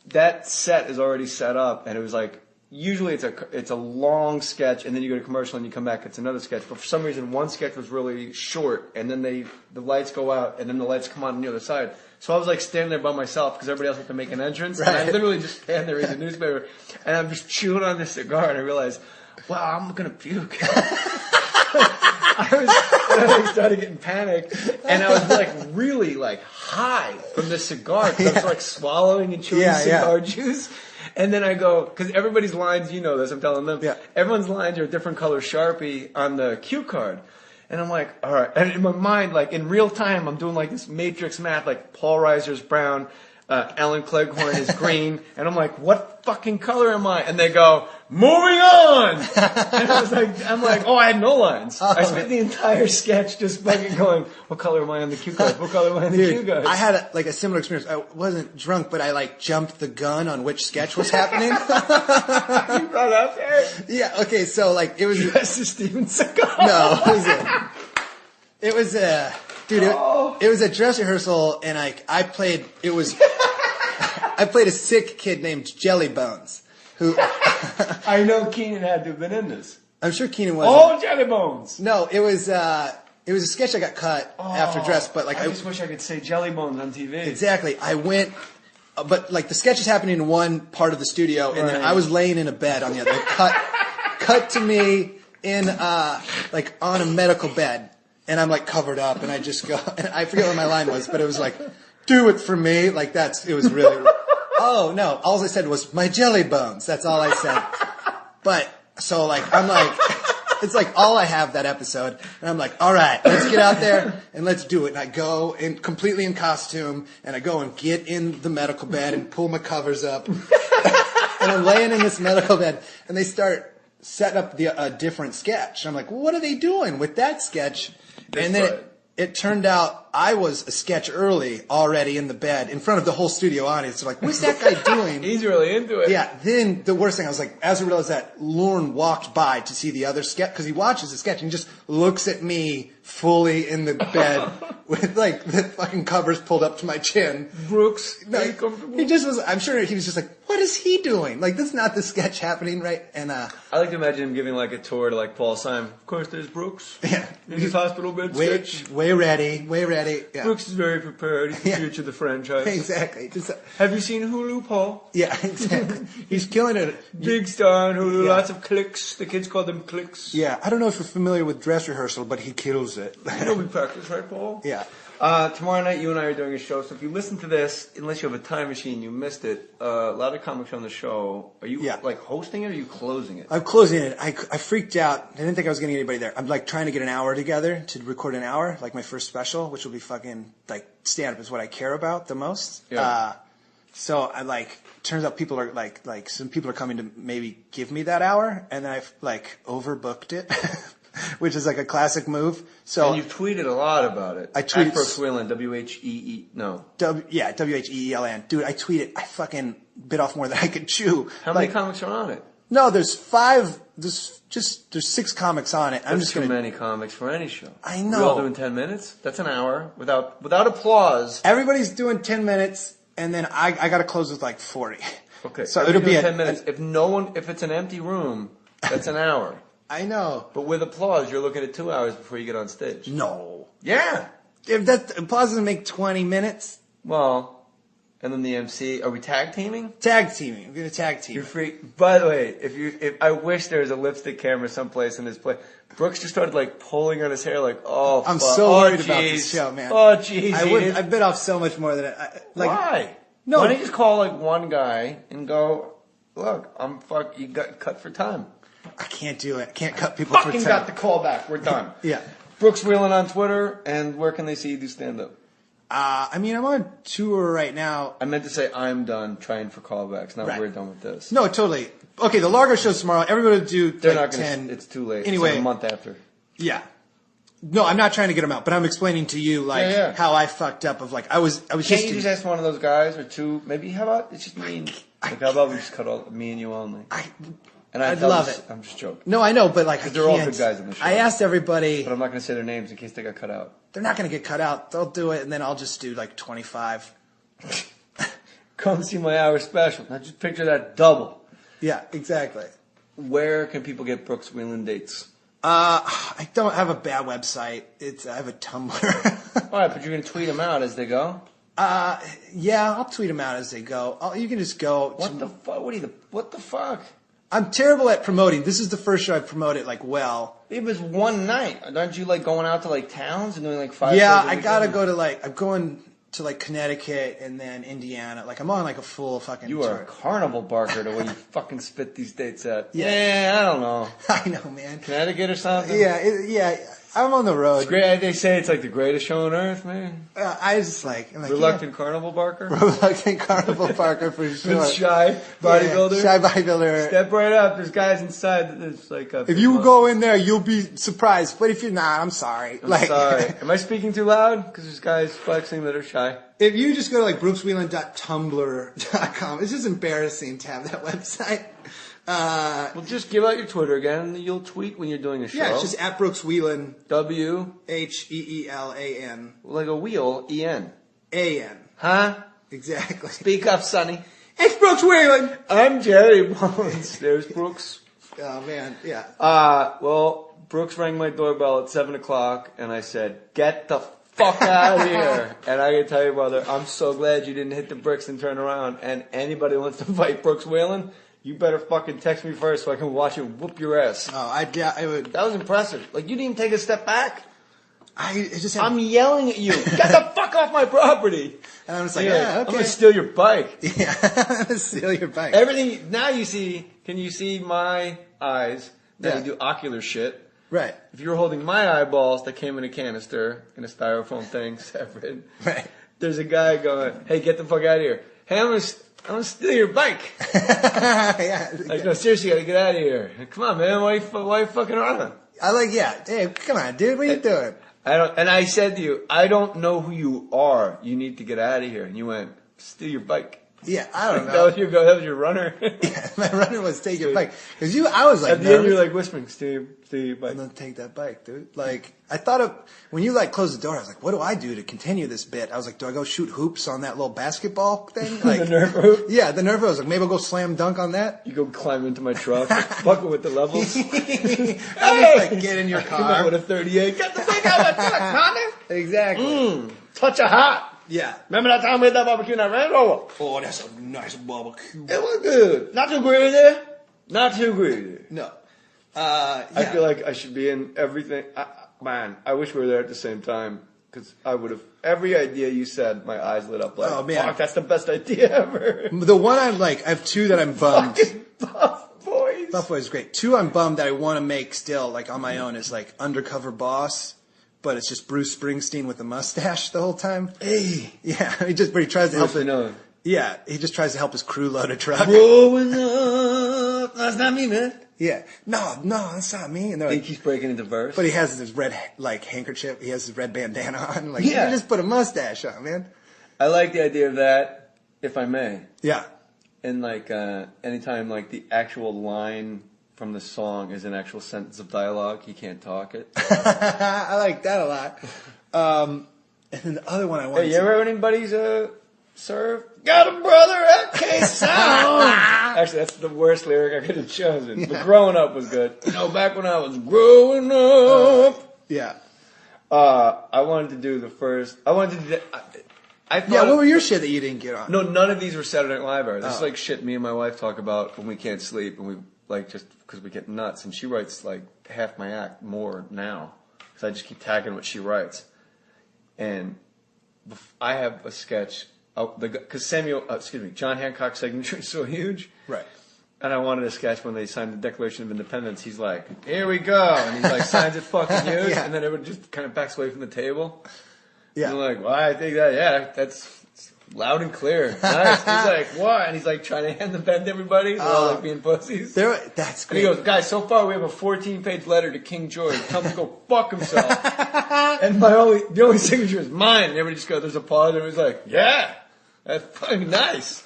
that set is already set up, and it was like, usually it's a long sketch, and then you go to commercial and you come back, it's another sketch. But for some reason, one sketch was really short, and then the lights go out, and then the lights come on the other side. So I was like standing there by myself because everybody else had to make an entrance. Right. And I literally just stand there reading the newspaper, and I'm just chewing on this cigar, and I realized, wow, I'm gonna puke. I started getting panicked, and I was like really like high from the cigar because I was like swallowing and chewing cigar juice. And then I go, because everybody's lines, you know this, I'm telling them, everyone's lines are a different color Sharpie on the cue card. And I'm like, all right. And in my mind, like in real time, I'm doing like this matrix math, like Paul Reiser's brown, Alan Cleghorn is green. And I'm like, what fucking color am I? And they go, moving on! And I'm like, oh, I had no lines. I spent the entire sketch just fucking going, what color am I on the cue card? What color am I on the cue card? I had a similar experience. I wasn't drunk, but I like jumped the gun on which sketch was happening. You brought up there? Yeah, okay, so like it was dressed as Steven Seagal. No, it was a dress rehearsal, and I played a sick kid named Jelly Bones, who I know Keenan had to have been in this. I'm sure Keenan was. Oh, Jelly Bones! No, it was a sketch that got cut after dress, but like I just wish I could say Jelly Bones on TV. Exactly. I went, but like the sketch is happening in one part of the studio, and then I was laying in a bed on the other. Cut to me in like on a medical bed. And I'm like covered up, and I just go, and I forget what my line was, but it was like, do it for me. Like it was really, oh no, all I said was, my jelly bones. That's all I said. But, so like, I'm like, it's like all I have that episode, and I'm like, all right, let's get out there, and let's do it. And I go in completely in costume, and I go and get in the medical bed, and pull my covers up, and I'm laying in this medical bed, and they start setting up a different sketch. I'm like, well, what are they doing with that sketch? And then it turned out I was a sketch early already in the bed in front of the whole studio audience. They're like, what's that guy doing? He's really into it. Yeah. Then the worst thing, I was like, as I realized that, Lorne walked by to see the other sketch, because he watches the sketch and just looks at me fully in the bed with like the fucking covers pulled up to my chin. Brooks, are you comfortable? He just was, I'm sure he was just like, what is he doing? Like, this is not the sketch happening, right? And I like to imagine him giving like a tour to like Paul Simon. Of course, there's Brooks. Yeah. In his hospital bed sketch. Way ready. Yeah. Brooks is very prepared. He's the future of the franchise. Exactly. Have you seen Hulu, Paul? Yeah, exactly. He's killing it. Big star on Hulu. Lots of clicks. The kids call them clicks. Yeah. I don't know if you're familiar with dress rehearsal, but he kills it. You know we practice, right, Paul? Yeah. Tomorrow night, you and I are doing a show. So if you listen to this, unless you have a time machine, you missed it. A lot of comics on the show. Are you like hosting it, or are you closing it? I'm closing it. I freaked out. I didn't think I was getting anybody there. I'm like trying to get an hour together to record an hour, like my first special, which will be fucking like stand up is what I care about the most. Yeah. So I like. Turns out people are like some people are coming to maybe give me that hour, and then I've like overbooked it. Which is like a classic move. So and you've tweeted a lot about it. I tweeted Brooks Wheelan, W-H-E-E, no. W-H-E-E-L-N. Dude, I tweeted, I fucking bit off more than I could chew. How many comics are on it? No, there's 5, there's 6 comics on it. That's too many comics for any show. I know. We're all doing 10 minutes? That's an hour without applause. Everybody's doing 10 minutes, and then I gotta close with like 40. Okay. So it'll be 10 minutes. If it's an empty room, that's an hour. I know. But with applause, you're looking at 2 hours before you get on stage. No. Yeah. If that applause doesn't make 20 minutes. Well, and then the MC, are we tag teaming? Tag teaming. We're going to tag team. You're free. By the way, if I wish there was a lipstick camera someplace in this place. Brooks just started like pulling on his hair like, oh, fuck. I'm so worried about this show, man. Oh, jeez. I bit off so much more than why? No. Why don't you just call like one guy and go, look, you got cut for time. I can't do it. I can't cut people for time. Fucking got the call back. We're done. Yeah. Brooks Wheelan on Twitter, and where can they see you do stand-up? I mean, I'm on tour right now. I meant to say I'm done trying for callbacks. Now we're done with this. No, totally. Okay, the Largo show's tomorrow. Everybody will do They're like not gonna, 10. It's too late. Anyway, it's like a month after. Yeah. No, I'm not trying to get them out, but I'm explaining to you how I fucked up. Of like I was Can't just. you just ask one of those guys or two? Maybe how about it's just me? Like, how about we just cut all me and you only? I'd love it. I'm just joking. No, I know, but like they're all good guys in the show. I asked everybody, but I'm not going to say their names in case they got cut out. They're not going to get cut out. They'll do it, and then I'll just do like 25. Come see my hour special. Now just picture that double. Yeah, exactly. Where can people get Brooks Wheelan dates? I don't have a bad website. I have a Tumblr. All right, but you're going to tweet them out as they go? Yeah, I'll tweet them out as they go. You can just go. What the fuck? What the fuck? I'm terrible at promoting. This is the first show I've promoted like well. It was one night. Aren't you like going out to like towns and doing like 5 Yeah, shows a I weekend? gotta go to like, I'm going to like Connecticut and then Indiana. Like I'm on like a full fucking You tour. are a carnival barker the way you fucking spit these dates at. Yeah. I don't know. I know, man. Connecticut or something? Yeah, I'm on the road. It's great. They say it's like the greatest show on earth, man. I just like... I'm like Reluctant carnival barker? Reluctant carnival barker for sure. Shy bodybuilder? Yeah, shy bodybuilder. Step right up. There's guys inside. There's like a... If you go in there, you'll be surprised. But if you're not, I'm sorry. I'm sorry. Am I speaking too loud? Because there's guys flexing that are shy. If you just go to like brookswheelan.tumblr.com, it's just embarrassing to have that website. Well, just give out your Twitter again, and you'll tweet when you're doing a show. Yeah, it's just at Brooks Wheelan. WHEELAN. Like a wheel, EN. AN. Huh? Exactly. Speak up, Sonny. It's Brooks Wheelan. I'm Jerry Bones. There's Brooks. Oh, man. Yeah. Well, Brooks rang my doorbell at 7 o'clock, and I said, get the fuck out of here. And I can tell you, brother, I'm so glad you didn't hit the bricks and turn around. And anybody wants to fight Brooks Wheelan, you better fucking text me first so I can watch you whoop your ass. Oh, I would. That was impressive. Like, you didn't even take a step back. I'm yelling at you. Get the fuck off my property. And I'm just like, yeah, okay. I'm going to steal your bike. Yeah, I'm going to steal your bike. Everything, now you see, can you see my eyes that I do ocular shit? Right. If you were holding my eyeballs that came in a canister, in a styrofoam thing, separate. Right. There's a guy going, hey, get the fuck out of here. Hey, I'm gonna steal your bike. Yeah. Like, no, seriously, you gotta get out of here. Come on, man. Why you fucking around? Hey, come on, dude. What are you doing? And I said to you, I don't know who you are. You need to get out of here. And you went, steal your bike. Yeah, I don't know. That was your runner. Yeah, my runner was take your bike. Cause I was like, at the end you're like whispering, steal your bike. I'm gonna take that bike, dude. Like, I thought of, when you like closed the door, I was like, what do I do to continue this bit? I was like, do I go shoot hoops on that little basketball thing? Like, the Nerf hoop? Yeah, the Nerf hoop. I was like, maybe I'll go slam dunk on that. You go climb into my truck, buckle with the levels. Hey! Just like get in your car. Come out with a 38. Get the fuck out of my truck, Connor! Exactly. Touch a hat. Yeah. Remember that time we had that barbecue in that Range Rover? Oh, that's a nice barbecue. It was good. Not too greedy. Not too greedy. No. Yeah. I feel like I should be in everything. Man, I wish we were there at the same time. Because I would have, every idea you said, my eyes lit up like, oh man, fuck, that's the best idea ever. The one I have two that I'm bummed. Fucking Buff Boys. Buff Boys is great. Two I'm bummed that I want to make still, like on my own, is like Undercover Boss. But it's just Bruce Springsteen with a mustache the whole time. Hey. Yeah, he tries to help it. No. Yeah, he just tries to help his crew load a truck. Growing up. That's not me, man. Yeah. No, that's not me. And I think he's breaking into verse. But he has this red, like, handkerchief. He has his red bandana on. Like, yeah. You just put a mustache on, man. I like the idea of that, if I may. Yeah. And, like, anytime, like, the actual line from the song is an actual sentence of dialogue, he can't talk it. I like that a lot. And then the other one I wanted Hey, you ever have anybody's serve? Got a brother at K-Sound! Actually, that's the worst lyric I could have chosen. Yeah. But growing up was good. You know, back when I was growing up. Yeah. I wanted to do the first. I wanted to do. What were your shit that you didn't get on? No, none of these were Saturday Night Live. This is like shit me and my wife talk about when we can't sleep and we like just because we get nuts. And she writes like half my act more now because I just keep tagging what she writes. And I have a sketch. Because John Hancock's signature is so huge. Right. And I wanted a sketch when they signed the Declaration of Independence. He's like, here we go. And he like signs it fucking huge. Yeah. And then everyone just kind of backs away from the table. Yeah. And I'm like, why? I think that, yeah, that's loud and clear. Nice. He's like, what? And he's like trying to hand the pen to everybody. They're all like being pussies. That's great. And he goes, guys, so far we have a 14-page letter to King George. Tell him to go fuck himself. And the only signature is mine. And everybody just goes, there's a pause. And he's like, yeah, that's fucking nice.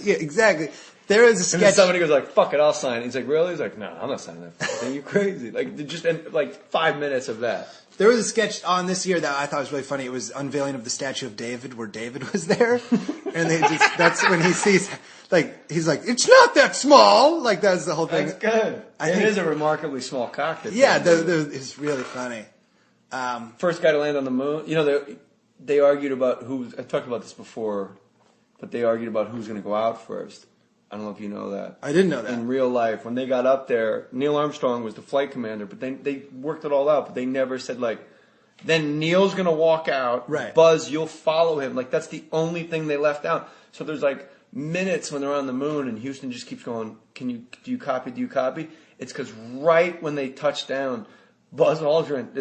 Yeah, exactly. There is a sketch. And then somebody goes like, fuck it, I'll sign it. He's like, really? He's like, no, I'm not signing that fucking thing. You crazy. Like, just like 5 minutes of that. There was a sketch on this year that I thought was really funny. It was unveiling of the statue of David, where David was there. And that's when he sees, like, he's like, it's not that small. Like, that's the whole thing. That's good. It is a remarkably small cockpit. Yeah, it's really funny. First guy to land on the moon. You know, they argued about I've talked about this before, but they argued about who's going to go out first. I don't know if you know that. I didn't know that. In real life, when they got up there, Neil Armstrong was the flight commander, but they worked it all out, but they never said, like, then Neil's going to walk out. Right. Buzz, you'll follow him. Like, that's the only thing they left out. So there's, like, minutes when they're on the moon, and Houston just keeps going, do you copy? It's because right when they touch down, Buzz Aldrin,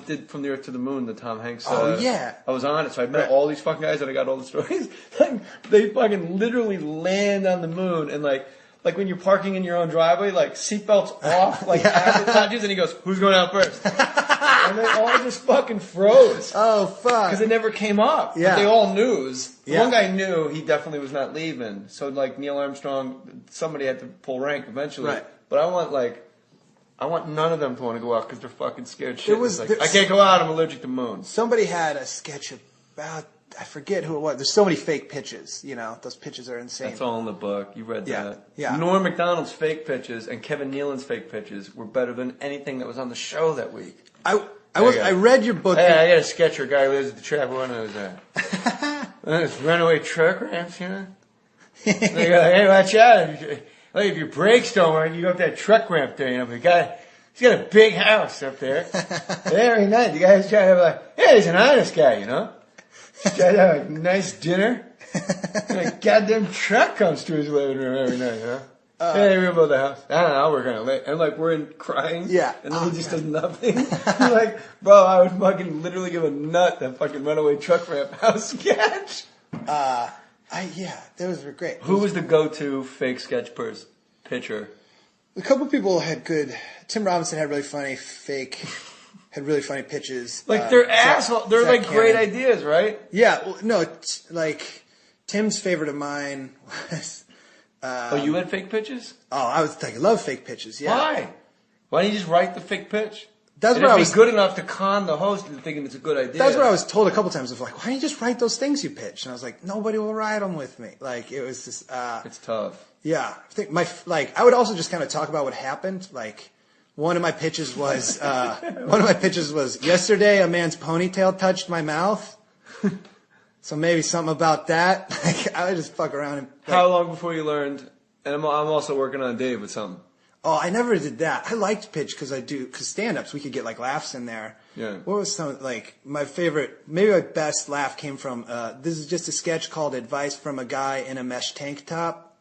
did From the Earth to the Moon, the Tom Hanks. Yeah. I was on it, so I met all these fucking guys and I got all the stories. Like, they fucking literally land on the moon and like when you're parking in your own driveway, like seatbelts off, like as it touches, and he goes, who's going out first? And they all just fucking froze. Oh, fuck. Because it never came up. Yeah. But they all knew. One guy knew he definitely was not leaving. So like Neil Armstrong, somebody had to pull rank eventually. Right. But I want none of them to want to go out because they're fucking scared shit. Was, like, I can't go out, I'm allergic to moon. Somebody had a sketch about, I forget who it was. There's so many fake pitches, you know. Those pitches are insane. That's all in the book. You read that. Yeah. Norm Macdonald's fake pitches and Kevin Nealon's fake pitches were better than anything that was on the show that week. I read your book. Hey, I got a sketch of a guy who lives at the track where I was at. This runaway truck ramps, you know? They go, hey, watch out. Like, if your brakes don't work, you go up that truck ramp there, you know, but he's got a big house up there. Every night, the guy's trying to have like, hey, he's an honest guy, you know? He's trying to have a nice dinner. And a goddamn truck comes to his living room every night, you know? Hey, we build the house. I don't know, I'll work on it late. And like, we're crying. Yeah. And then he just does nothing. You're like, bro, I would fucking literally give a nut that fucking runaway truck ramp house sketch. Those were great. Who was the go-to fake sketch pitcher? A couple people had good. Tim Robinson had really funny pitches. Like they're asshole. They're like great ideas, right? Yeah. Well, no, like Tim's favorite of mine was. You had fake pitches? I love fake pitches. Yeah. Why? Why don't you just write the fake pitch? That's what I was good enough to con the host into thinking it's a good idea. That's what I was told a couple times. Of like, why don't you just write those things you pitch? And I was like, nobody will write them with me. Like it was just. It's tough. Yeah, I think I would also just kind of talk about what happened. Like one of my pitches was yesterday a man's ponytail touched my mouth. So maybe something about that. Like I would just fuck around and. How long before you learned? And I'm also working on Dave with something. Oh, I never did that. I liked pitch because stand-ups, we could get like laughs in there. Yeah. What was my favorite, maybe my best laugh came from, this is just a sketch called Advice from a Guy in a Mesh Tank Top.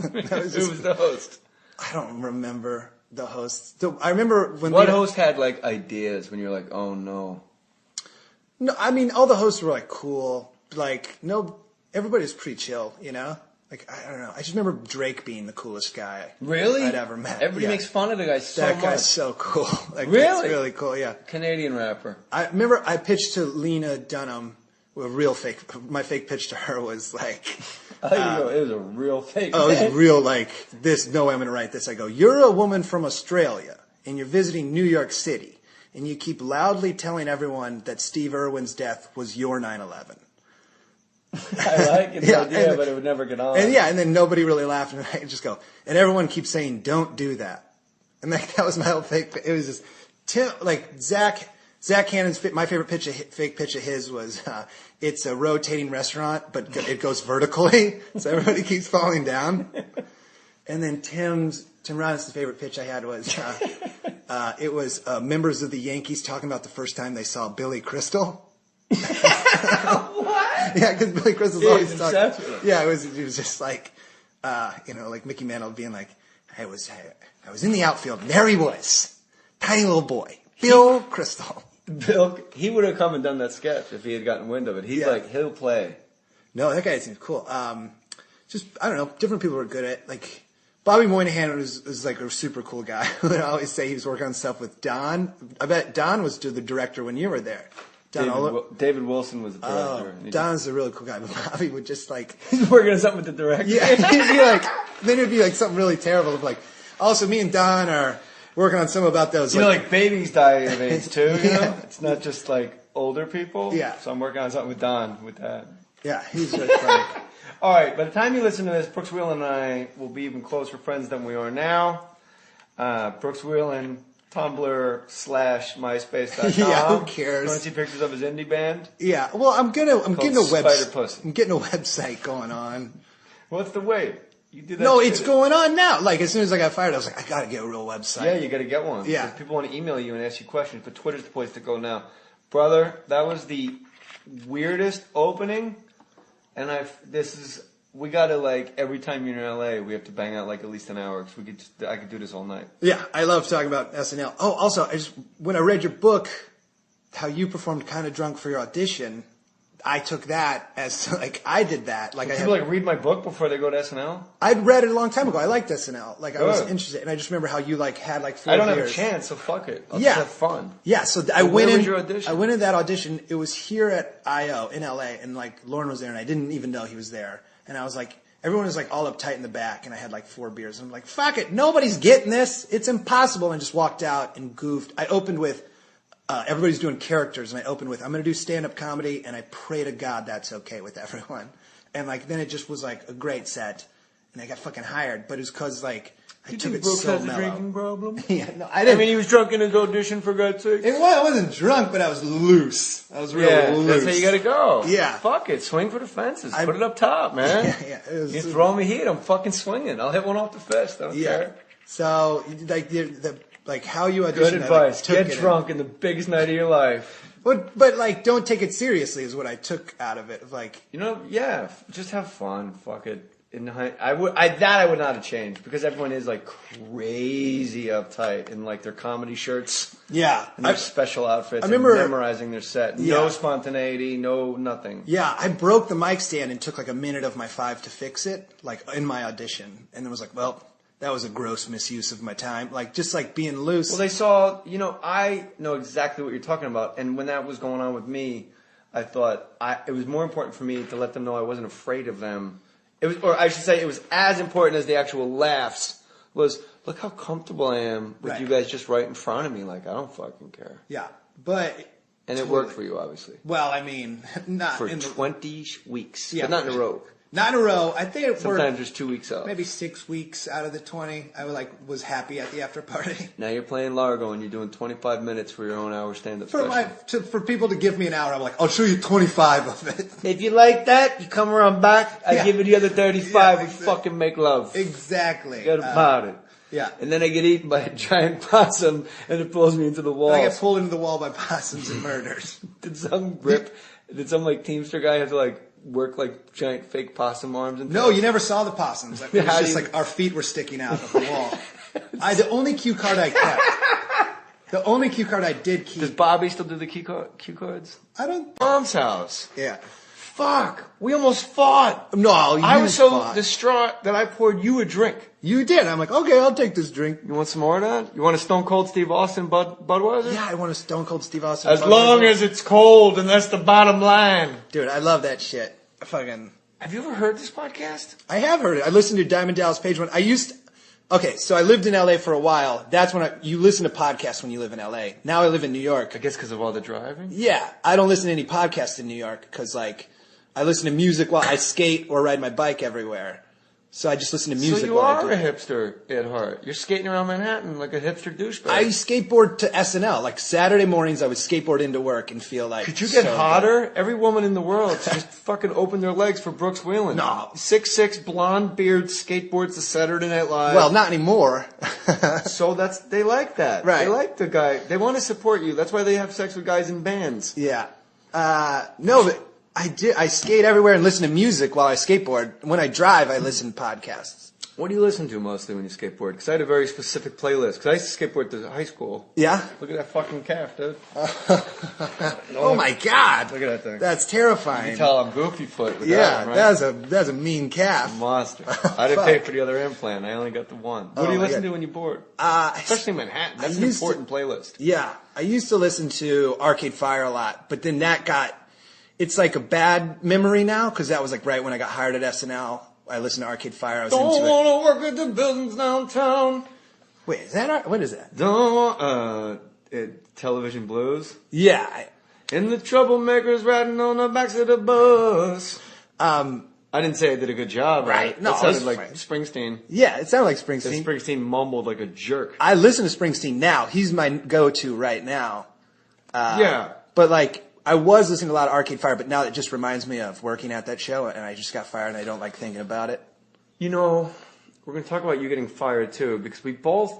Who was the host? I don't remember the host. I remember when What host had like ideas when you're like, oh no? No, I mean, all the hosts were like cool. Like, no, everybody was pretty chill, you know? Like, I don't know. I just remember Drake being the coolest guy I'd ever met. Everybody makes fun of the guy so much. That guy's so cool. Like, really? It's really cool, yeah. Canadian rapper. I remember I pitched to Lena Dunham my fake pitch to her was like... It was a real fake Oh, it was real like, no way I'm going to write this. I go, you're a woman from Australia and you're visiting New York City and you keep loudly telling everyone that Steve Irwin's death was your 9/11. I like it, the idea, but it would never get on. And then nobody really laughed, and I just go, and everyone keeps saying, "Don't do that." And that was my whole fake. It was just Zach Cannon's my favorite fake pitch of his was, it's a rotating restaurant, but it goes vertically, so everybody keeps falling down. And then Tim Robinson's favorite pitch I had was, it was members of the Yankees talking about the first time they saw Billy Crystal. What? Yeah, because Billy Crystal's always talking. Yeah, it was just like, like Mickey Mantle being like, I was in the outfield, and there he was, tiny little boy, Bill Crystal. Bill, he would have come and done that sketch if he had gotten wind of it. He's like, he'll play. No, that guy seems cool. Just, I don't know, different people were good at, like, Bobby Moynihan was like a super cool guy. I always say he was working on stuff with Don. I bet Don was the director when you were there. David Wilson was the director. Oh, Don's a really cool guy, but Bobby would just like... He's working on something with the director. Yeah, he'd be like, then it'd be like something really terrible. Like, also me and Don are working on something about those. You know, like babies die of AIDS too, you Yeah. know? It's not just like older people. Yeah. So I'm working on something with Don with that. Yeah, he's really funny. All right, by the time you listen to this, Brooks Wheelan and I will be even closer friends than we are now. Brooks Wheelan, Tumblr/MySpace.com. Yeah, who cares? You want to see pictures of his indie band? Yeah, well, I'm getting a Spider Pussy. I'm getting a website going on. What's the wait? You did that. No, shit. it's going on now. Like as soon as I got fired, I was like, I gotta get a real website. Yeah, you got to get one. Yeah, people want to email you and ask you questions, but Twitter's the place to go now, brother. That was the weirdest opening, and we got to like every time you're in LA, we have to bang out like at least an hour because I could do this all night. Yeah, I love talking about SNL. Oh, also, when I read your book, how you performed kind of drunk for your audition, I took that as like I did that. Like people read my book before they go to SNL. I'd read it a long time ago. I liked SNL. Like I was interested, and I just remember how you like had like 4 I don't beers. have a chance, so fuck it. I'll just have fun. Yeah, so I went in. Was your audition? I went in that audition. It was here at I.O. in LA, and like Lauren was there, and I didn't even know he was there. And I was like, everyone was like all uptight in the back, and I had like 4 beers, and I'm like, fuck it, nobody's getting this. It's impossible, and just walked out and goofed. I opened with. Everybody's doing characters, and I opened with, I'm going to do stand-up comedy, and I pray to God that's okay with everyone. And, like, then it just was, like, a great set, and I got fucking hired. But it was because, like, I took it Brooks so has mellow. a drinking problem? Yeah, no, I didn't. I mean, he was drunk in his audition, for God's sake. I wasn't drunk, but I was loose. I was real loose. That's how you got to go. Yeah. Fuck it. Swing for the fences. Put it up top, man. You throw me heat, I'm fucking swinging. I'll hit one off the fist. I don't care. So, like, how you auditioned. Good advice. Get drunk in the biggest night of your life. But like, don't take it seriously is what I took out of it. Like, just have fun. Fuck it. I would not have changed because everyone is like crazy uptight in like their comedy shirts. Yeah. And their special outfits. I remember memorizing their set. No spontaneity. No nothing. Yeah. I broke the mic stand and took like a minute of my 5 to fix it, like in my audition. And it was like, well, that was a gross misuse of my time. Like, just like being loose. Well, they saw, I know exactly what you're talking about. And when that was going on with me, I thought it was more important for me to let them know I wasn't afraid of them. It was as important as the actual laughs was, look how comfortable I am with you guys just right in front of me. Like, I don't fucking care. Yeah. But. And it worked for you, obviously. Well, I mean, not for 20 weeks. Yeah. But not in a row. Not in a row. I think it sometimes there's 2 weeks off. Maybe 6 weeks out of the 20. I was happy at the after party. Now you're playing Largo and you're doing 25 minutes for your own hour stand-up special. For people to give me an hour, I'm like, I'll show you 25 of it. If you like that, you come around back. I give you the other 35. We fucking make love. Exactly. Forget about it. Yeah. And then I get eaten by a giant possum and it pulls me into the wall. I get pulled into the wall by possums and murdered. Did some like Teamster guy have to like work like giant fake possum arms and No, you never saw the possums. It was just like our feet were sticking out of the wall. The only cue card I kept. The only cue card I did keep. Does Bobby still do the cue cards? I don't. Mom's house. Yeah. Fuck. We almost fought. No, I was so distraught that I poured you a drink. You did. I'm like, okay, I'll take this drink. You want some more of that? You want a Stone Cold Steve Austin Budweiser? Yeah, I want a Stone Cold Steve Austin As long as it's cold, and that's the bottom line. Dude, I love that shit. Have you ever heard this podcast? I have heard it. I listened to Diamond Dallas Page one. Okay, so I lived in LA for a while. That's when you listen to podcasts when you live in LA. Now I live in New York. I guess because of all the driving? Yeah. I don't listen to any podcasts in New York because, like, I listen to music while I skate or ride my bike everywhere. So I just listen to music. So you are a hipster at heart. You're skating around Manhattan like a hipster douchebag. I skateboard to SNL. Like Saturday mornings, I would skateboard into work and feel like. Could you get hotter? Every woman in the world just fucking open their legs for Brooks Wheelan. No. 6'6", blonde beard, skateboards to Saturday Night Live. Well, not anymore. So they like that. Right. They like the guy. They want to support you. That's why they have sex with guys in bands. Yeah. No, but I skate everywhere and listen to music while I skateboard. When I drive, I listen to podcasts. What do you listen to mostly when you skateboard? Because I had a very specific playlist. Because I used to skateboard to high school. Yeah? Look at that fucking calf, dude. Oh my God. Look at that thing. That's terrifying. You can tell I'm goofy foot with that one, right? That's a mean calf. Monster. I didn't pay for the other implant. I only got the one. What do you listen to when you board? Especially in Manhattan. That's an important playlist. Yeah. I used to listen to Arcade Fire a lot, but then it's like a bad memory now, because that was like right when I got hired at SNL. I listened to Arcade Fire. I was Don't want to work at the buildings downtown. Wait, is that what is that? Don't want, Television Blues? Yeah. And the troublemakers riding on the backs of the bus. I didn't say I did a good job. Right. No, that sounded like Springsteen. Yeah, it sounded like Springsteen. Springsteen mumbled like a jerk. I listen to Springsteen now. He's my go-to right now. Yeah. But like, I was listening to a lot of Arcade Fire, but now it just reminds me of working at that show, and I just got fired, and I don't like thinking about it. You know, we're going to talk about you getting fired, too, because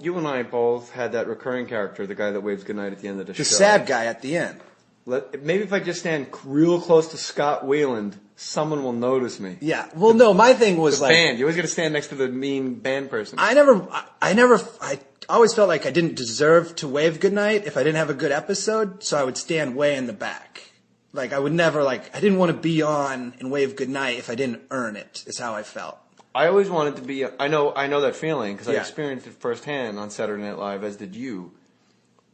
you and I both had that recurring character, the guy that waves goodnight at the end of the show. The sad guy at the end. Maybe if I just stand real close to Scott Wheelan, someone will notice me. Yeah. Well, no, my thing was like... band. You always got to stand next to the mean band person. I always felt like I didn't deserve to wave goodnight if I didn't have a good episode, so I would stand way in the back. Like, I would never, I didn't want to be on and wave goodnight if I didn't earn it, is how I felt. I always wanted to be, I know that feeling, because I experienced it firsthand on Saturday Night Live, as did you.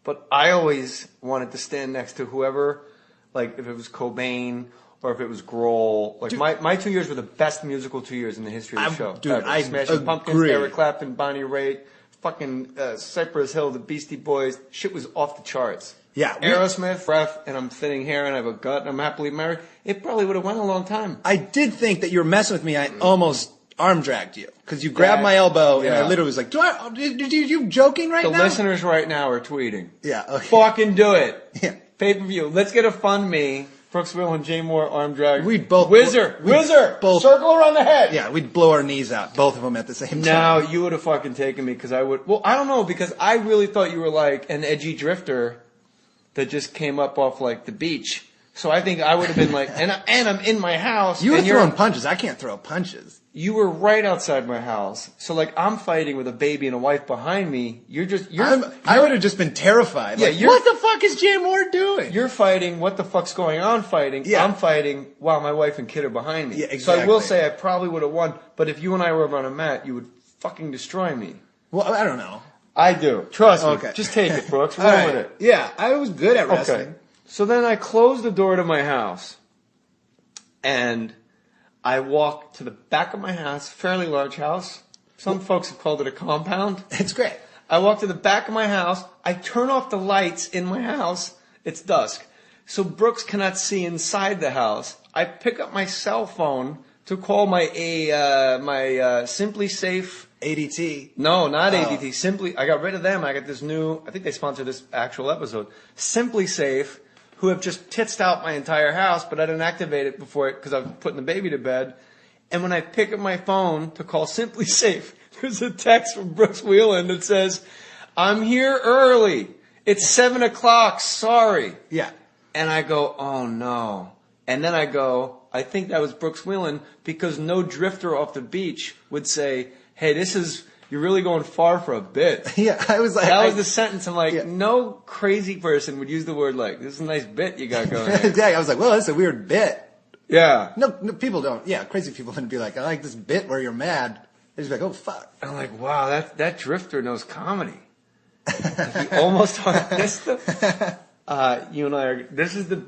But I always wanted to stand next to whoever, like, if it was Cobain, or if it was Grohl. Like, my 2 years were the best musical 2 years in the history of the show. Dude, I Smashing Pumpkins, Eric Clapton, Bonnie Raitt, fucking Cypress Hill, the Beastie Boys. Shit was off the charts. Yeah. Aerosmith, Ref, and I'm sitting here and I have a gut and I'm happily married. It probably would have went a long time. I did think that you were messing with me. I almost arm dragged you. Because you grabbed my elbow and I literally was like, you joking right now? The listeners right now are tweeting. Yeah, okay. Fucking do it. Yeah. Pay-per-view. Let's get a fund me. Brooks Will and Jay Mohr arm drag. We'd both... Whizzer. Both, circle around the head. Yeah, we'd blow our knees out. Both of them at the same time. Now, you would have fucking taken me because I would... Well, I don't know, because I really thought you were like an edgy drifter that just came up off like the beach. So I think I would have been like, and I'm in my house. You were throwing punches. I can't throw punches. You were right outside my house. So like I'm fighting with a baby and a wife behind me. I would have just been terrified. Yeah, like, what the fuck is Jay Mohr doing? You're fighting. What the fuck's going on fighting? Yeah. I'm fighting while my wife and kid are behind me. Yeah, exactly. So I will say I probably would have won. But if you and I were over on a mat, you would fucking destroy me. Well, I don't know. I do. Trust me. Okay. Just take it, Brooks. Roll with it. Yeah, I was good at wrestling. Okay. So then I closed the door to my house, and I walked to the back of my house, fairly large house. Some folks have called it a compound. It's great. I walk to the back of my house. I turn off the lights in my house. It's dusk. So Brooks cannot see inside the house. I pick up my cell phone to call my Simply Safe ADT. No, not ADT. Simply, I got rid of them. I got this new, I think they sponsored this actual episode. Simply Safe, who have just titsed out my entire house, but I didn't activate it before it because I was putting the baby to bed. And when I pick up my phone to call Simply Safe, there's a text from Brooks Wheelan that says, "I'm here early. It's 7 o'clock. Sorry." Yeah. And I go, "Oh no." And then I go, I think that was Brooks Wheelan, because no drifter off the beach would say, "Hey, you're really going far for a bit." Yeah, I was like... That was the sentence. I'm like, no crazy person would use the word like, "This is a nice bit you got going here." Yeah, I was like, well, that's a weird bit. Yeah. No, people don't. Yeah, crazy people wouldn't be like, "I like this bit where you're mad." They're just like, "Oh, fuck." I'm like, wow, that drifter knows comedy. He almost missed them. You and I are, this is the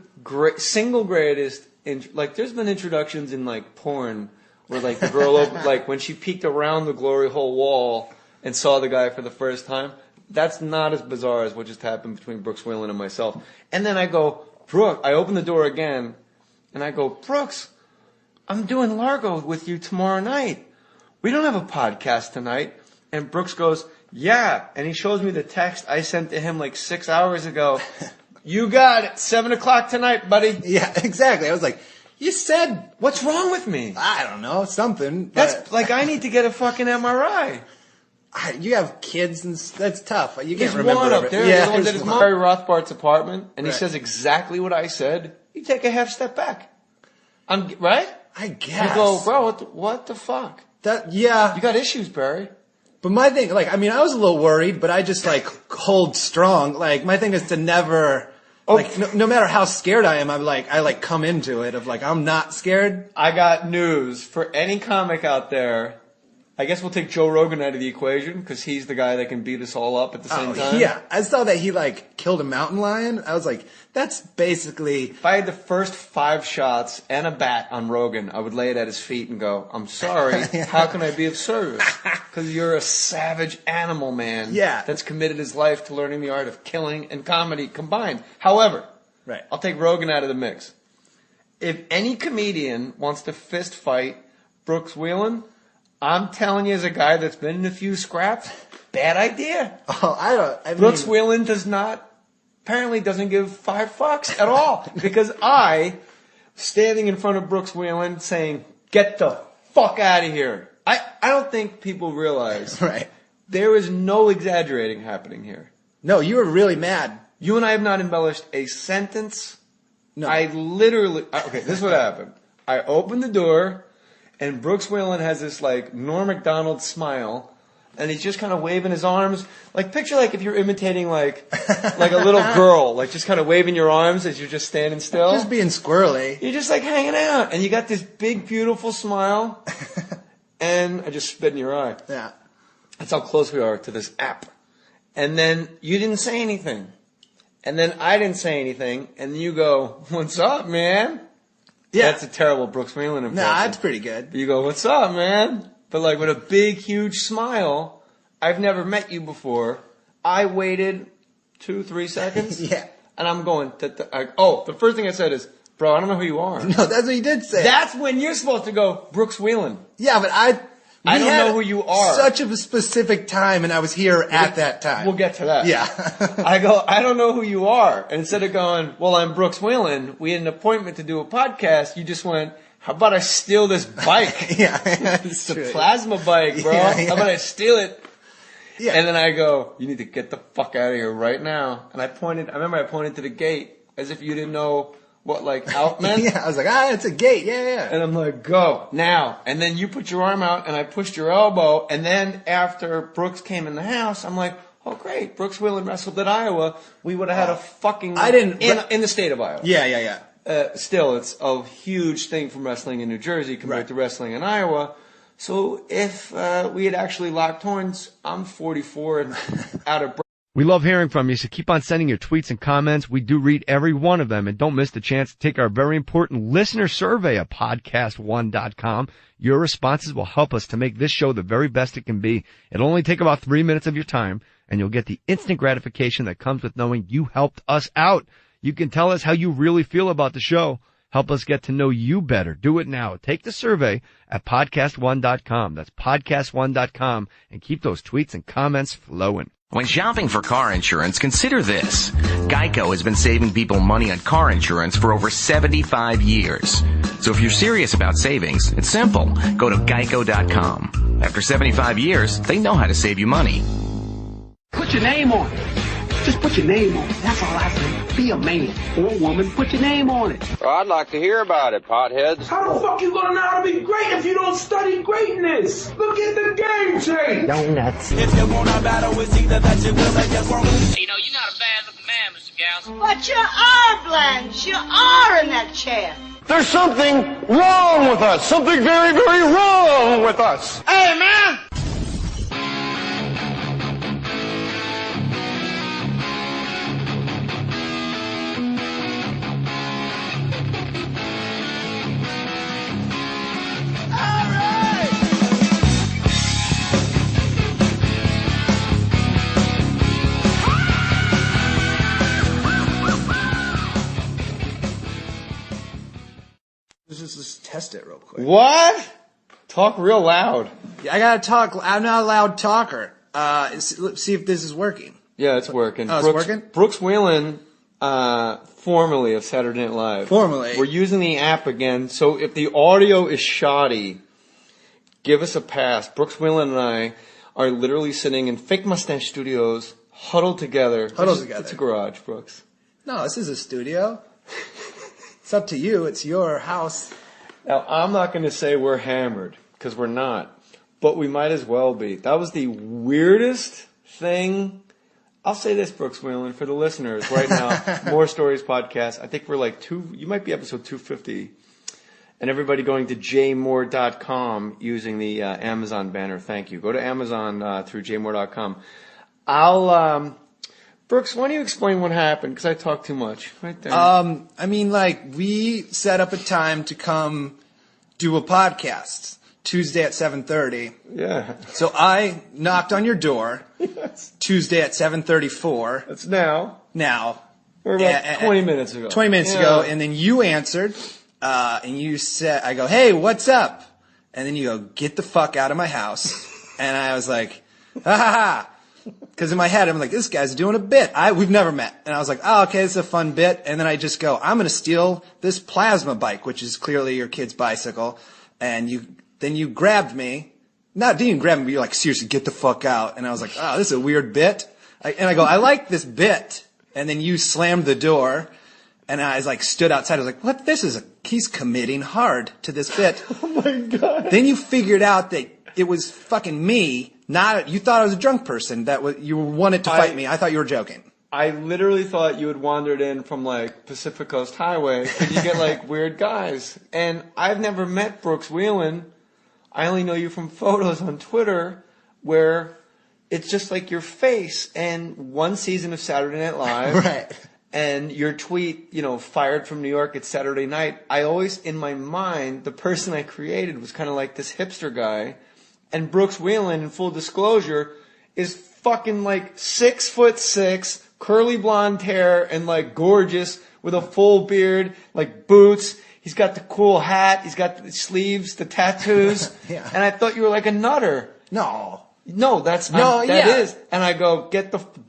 single greatest, there's been introductions in like porn where like the girl, like when she peeked around the glory hole wall and saw the guy for the first time. That's not as bizarre as what just happened between Brooks Wheelan and myself. And then I go, I open the door again and I go, "Brooks, I'm doing Largo with you tomorrow night. We don't have a podcast tonight." And Brooks goes, "Yeah." And he shows me the text I sent to him like 6 hours ago. "You got it. 7 o'clock tonight, buddy." Yeah, exactly. I was like, you said... What's wrong with me? I don't know. Something. That's like, I need to get a fucking MRI. You have kids, and that's tough. You can't There's remember. One up there. Yeah, the one that is Murray Rothbart's apartment, and right. He says exactly what I said. You take a half step back. Right? I guess. You go, "Bro, what the fuck?" You got issues, Barry. But my thing, like, I mean, I was a little worried, but I just, like, hold strong. Like, my thing is to never, like, no matter how scared I am, I come into it of, like, I'm not scared. I got news for any comic out there. I guess we'll take Joe Rogan out of the equation because he's the guy that can beat us all up at the same time. Yeah, I saw that he, like, killed a mountain lion. I was like, that's basically... If I had the first 5 shots and a bat on Rogan, I would lay it at his feet and go, I'm sorry, how can I be of service? Because you're a savage animal, man. Yeah. That's committed his life to learning the art of killing and comedy combined. However, I'll take Rogan out of the mix. If any comedian wants to fist fight Brooks Wheelan, I'm telling you, as a guy that's been in a few scraps, bad idea. Brooks Wheelan apparently doesn't give 5 fucks at all. Because standing in front of Brooks Wheelan saying, get the fuck out of here. I don't think people realize. There is no exaggerating happening here. No, you were really mad. You and I have not embellished a sentence. No. Okay, this is what happened. I opened the door. And Brooks Wheelan has this, like, Norm Macdonald smile, and he's just kind of waving his arms. Like, picture, like, if you're imitating, like a little girl, like, just kind of waving your arms as you're just standing still. Just being squirrely. You're just, like, hanging out, and you got this big, beautiful smile, and I just spit in your eye. Yeah. That's how close we are to this app. And then you didn't say anything. And then I didn't say anything, and then you go, what's up, man? Yeah. That's a terrible Brooks Wheelan impression. Nah, that's pretty good. You go, what's up, man? But like with a big, huge smile. I've never met you before. I waited 2-3 seconds. Yeah. And I'm going, the first thing I said is, bro, I don't know who you are. No, that's what you did say. That's when you're supposed to go, Brooks Wheelan. Yeah, but I don't know who you are. Such a specific time, and I was here at that time. We'll get to that. Yeah. I go, I don't know who you are. And instead of going, well, I'm Brooks Wheelan, we had an appointment to do a podcast, you just went, how about I steal this bike? Yeah. It's a plasma bike, bro. Yeah. How about I steal it? Yeah. And then I go, you need to get the fuck out of here right now. And I remember I pointed to the gate as if you didn't know what, like, out meant? Yeah, I was like, it's a gate, yeah. And I'm like, go, now. And then you put your arm out, and I pushed your elbow, and then after Brooks came in the house, I'm like, oh, great, Brooks Wheelan wrestled at Iowa. We would have had a fucking... in the state of Iowa. Yeah. Still, it's a huge thing from wrestling in New Jersey compared to wrestling in Iowa. So if we had actually locked horns, I'm 44 and out of breath. We love hearing from you, so keep on sending your tweets and comments. We do read every one of them, and don't miss the chance to take our very important listener survey at podcast1.com. Your responses will help us to make this show the very best it can be. It'll only take about 3 minutes of your time, and you'll get the instant gratification that comes with knowing you helped us out. You can tell us how you really feel about the show. Help us get to know you better. Do it now. Take the survey at podcast1.com. That's podcast1.com, and keep those tweets and comments flowing. When shopping for car insurance, consider this. Geico has been saving people money on car insurance for over 75 years. So if you're serious about savings, it's simple. Go to geico.com. After 75 years, they know how to save you money. Put your name on it. Just put your name on it. That's all I say. Be a man or woman. Put your name on it. Well, I'd like to hear about it, potheads. How the fuck you gonna know how to be great if you don't study greatness? Look at the game tape. Donuts. If you want a battle, it's either that you will or you won't. You know, you're not a bad-looking man, Mr. Gals. But you are, Blanche. You are in that chair. There's something wrong with us. Something very, very wrong with us. Hey, man. Let's just test it real quick. What? Talk real loud. Yeah, I gotta talk. I'm not a loud talker. Let's see if this is working. Yeah, it's working. Oh, it's working? Brooks Wheelan, formerly of Saturday Night Live. Formerly. We're using the app again, so if the audio is shoddy, give us a pass. Brooks Wheelan and I are literally sitting in Fake Mustache Studios, huddled together. It's a garage, Brooks. No, this is a studio. It's up to you. It's your house. Now, I'm not going to say we're hammered, because we're not. but we might as well be. That was the weirdest thing. I'll say this, Brooks Wheelan, for the listeners right now. More Stories podcast. I think we're like you might be episode 250. And everybody going to jaymohr.com using the Amazon banner. Thank you. Go to Amazon through jaymohr.com. Brooks, why don't you explain what happened? Because I talk too much. Right there. I mean, like, we set up a time to come do a podcast Tuesday at 7:30. Yeah. So I knocked on your door. Yes. Tuesday at 7:34. That's now. Or about 20 minutes ago. 20 minutes ago, and then you answered, and you said, I go, hey, what's up? And then you go, get the fuck out of my house. And I was like, ha ha ha. Because in my head, I'm like, this guy's doing a bit. We've never met. And I was like, oh, okay, this is a fun bit. And then I just go, I'm going to steal this plasma bike, which is clearly your kid's bicycle. And then you grabbed me. Didn't even grab me, but you're like, seriously, get the fuck out. And I was like, oh, this is a weird bit. And I go, I like this bit. And then you slammed the door. And I was like, stood outside. I was like, what? He's committing hard to this bit. Oh my God. Then you figured out that it was fucking me. You thought I was a drunk person you wanted to fight me. I thought you were joking. I literally thought you had wandered in from like Pacific Coast Highway because you get like weird guys. And I've never met Brooks Wheelan. I only know you from photos on Twitter where it's just like your face and one season of Saturday Night Live. Right. And your tweet, fired from New York, it's Saturday night. I always, in my mind, the person I created was kind of like this hipster guy. And Brooks Wheelan, in full disclosure, is fucking like 6'6", curly blonde hair, and like gorgeous with a full beard, like boots. He's got the cool hat. He's got the sleeves, the tattoos. Yeah. And I thought you were like a nutter. No, that is. And I go,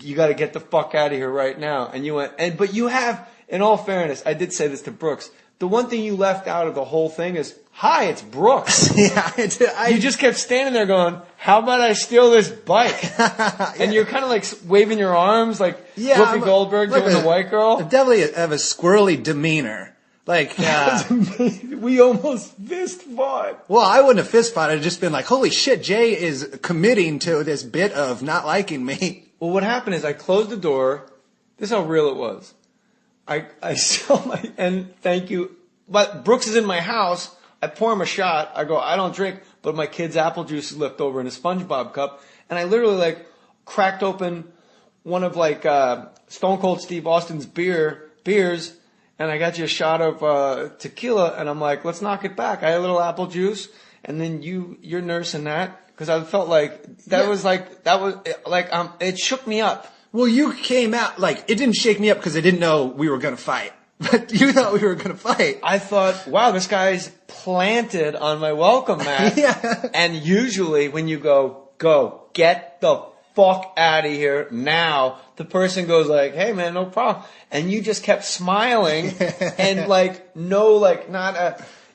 you got to get the fuck out of here right now. And you went, but you have, in all fairness, I did say this to Brooks. The one thing you left out of the whole thing is, hi, it's Brooks. Yeah, you just kept standing there going, how about I steal this bike? Yeah. And you're kind of like waving your arms like Whoopi Goldberg doing the white girl. I definitely have a squirrely demeanor. Like, we almost fist fought. Well, I wouldn't have fist fought. I'd just been like, holy shit, Jay is committing to this bit of not liking me. Well, what happened is I closed the door. This is how real it was. I saw and thank you. But Brooks is in my house. I pour him a shot. I go, I don't drink, but my kid's apple juice is left over in a SpongeBob cup. And I literally like cracked open one of like, Stone Cold Steve Austin's beers. And I got you a shot of, tequila. And I'm like, let's knock it back. I had a little apple juice. And then you're nursing that. Cause I felt like it shook me up. Well, you came out, like, it didn't shake me up because I didn't know we were going to fight. But you thought we were going to fight. I thought, wow, this guy's planted on my welcome mat. Yeah. And usually when you go, get the fuck out of here now, the person goes like, hey man, no problem. And you just kept smiling and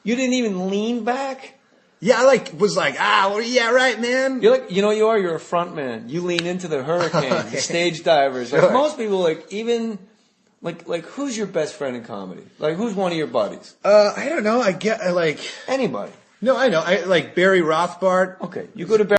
you didn't even lean back. Yeah, I was like, yeah, right, man. You're like, you're a front man. You lean into the hurricane, okay. The stage divers. Like sure. Most people, even who's your best friend in comedy? Like, who's one of your buddies? I don't know. I get, anybody. No, I know. I like Barry Rothbard. Okay. You go to Barry